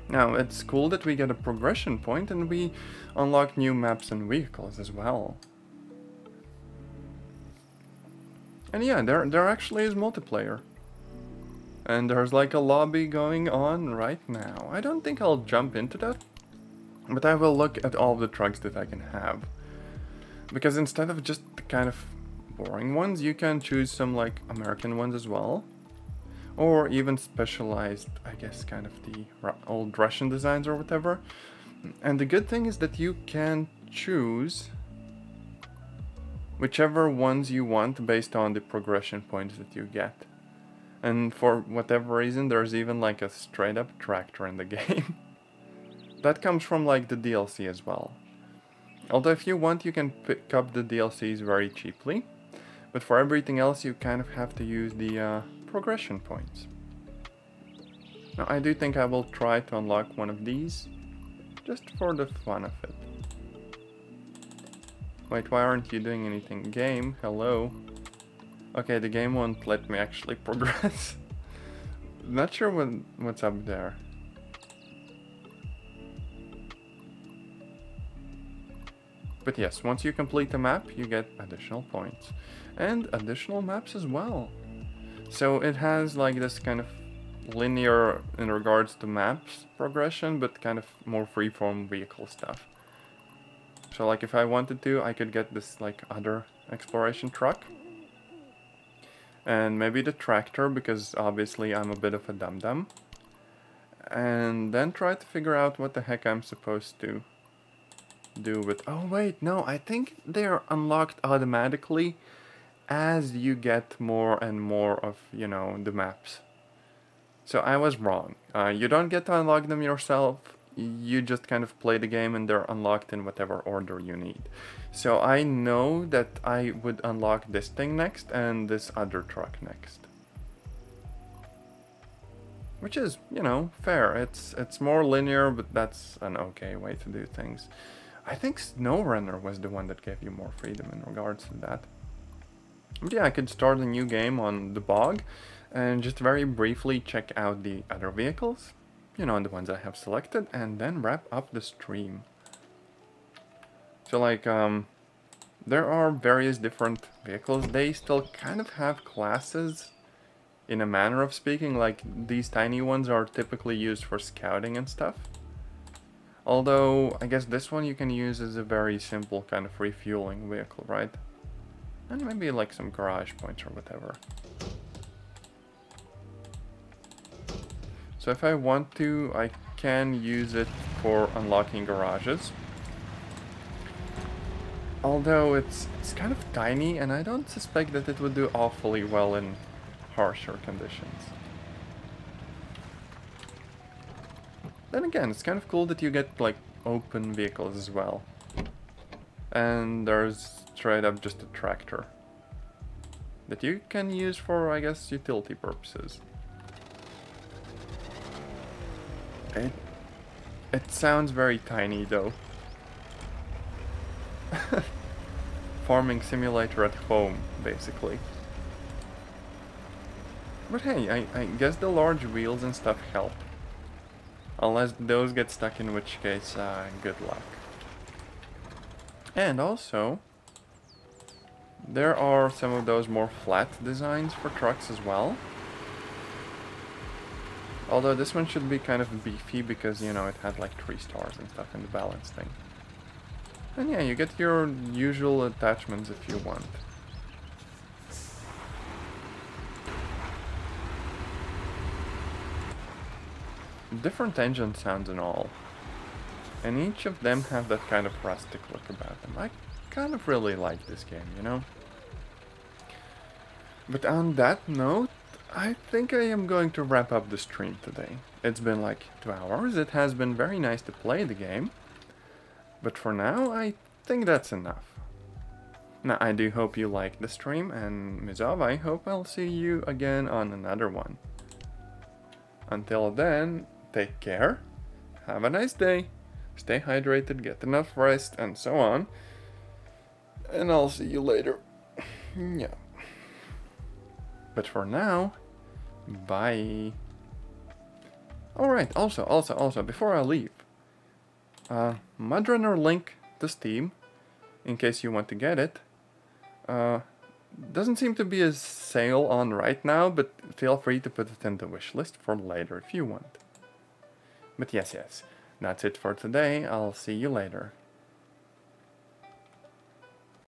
Now it's cool that we get a progression point and we unlock new maps and vehicles as well. And yeah, there actually is multiplayer. And there's like a lobby going on right now. I don't think I'll jump into that, but I will look at all the trucks that I can have. Because instead of just the kind of boring ones, you can choose some like American ones as well. Or even specialized, I guess, kind of the old Russian designs or whatever. And the good thing is that you can choose whichever ones you want based on the progression points that you get. And for whatever reason, there's even like a straight up tractor in the game. That comes from like the DLC as well. Although if you want, you can pick up the DLCs very cheaply. But for everything else, you kind of have to use the progression points. Now I do think I will try to unlock one of these, just for the fun of it. Wait, why aren't you doing anything? Game, hello? Okay, the game won't let me actually progress. Not sure what's up there. But yes, once you complete the map, you get additional points. And additional maps as well. So it has like this kind of linear in regards to maps progression, but kind of more freeform vehicle stuff. So like if I wanted to, I could get this like other exploration truck. And maybe the tractor, because obviously I'm a bit of a dum-dum. And then try to figure out what the heck I'm supposed to do with... Oh wait, no, I think they're unlocked automatically as you get more and more of, you know, the maps. So I was wrong. You don't get to unlock them yourself. You just kind of play the game and they're unlocked in whatever order you need. So I know that I would unlock this thing next and this other truck next. Which is, you know, fair. It's more linear, but that's an okay way to do things. I think SnowRunner was the one that gave you more freedom in regards to that. But yeah, I could start a new game on the bog and just very briefly check out the other vehicles. You know, the ones I have selected, and then wrap up the stream. So like, there are various different vehicles. They still kind of have classes in a manner of speaking. Like, these tiny ones are typically used for scouting and stuff. Although, I guess this one you can use as a very simple kind of refueling vehicle, right? And maybe like some garage points or whatever. So if I want to, I can use it for unlocking garages. Although it's kind of tiny, and I don't suspect that it would do awfully well in harsher conditions. Then again, it's kind of cool that you get like open vehicles as well. And there's straight up just a tractor that you can use for, I guess, utility purposes. It sounds very tiny though. Farming simulator at home, basically. But hey, I guess the large wheels and stuff help. Unless those get stuck, in which case, good luck. And also, there are some of those more flat designs for trucks as well. Although this one should be kind of beefy because, you know, it had like 3 stars and stuff in the balance thing. And yeah, you get your usual attachments if you want. Different engine sounds and all. And each of them have that kind of rustic look about them. I kind of really like this game, you know? But on that note, I think I am going to wrap up the stream today. It's been like 2 hours. It has been very nice to play the game. But for now, I think that's enough. Now, I do hope you liked the stream, and Mizov, I hope I'll see you again on another one. Until then, take care, have a nice day, stay hydrated, get enough rest, and so on. And I'll see you later. Yeah. But for now, bye. Alright, also, before I leave, MudRunner link to Steam, in case you want to get it. Doesn't seem to be a sale on right now, but feel free to put it in the wish list for later if you want. But yes, that's it for today. I'll see you later.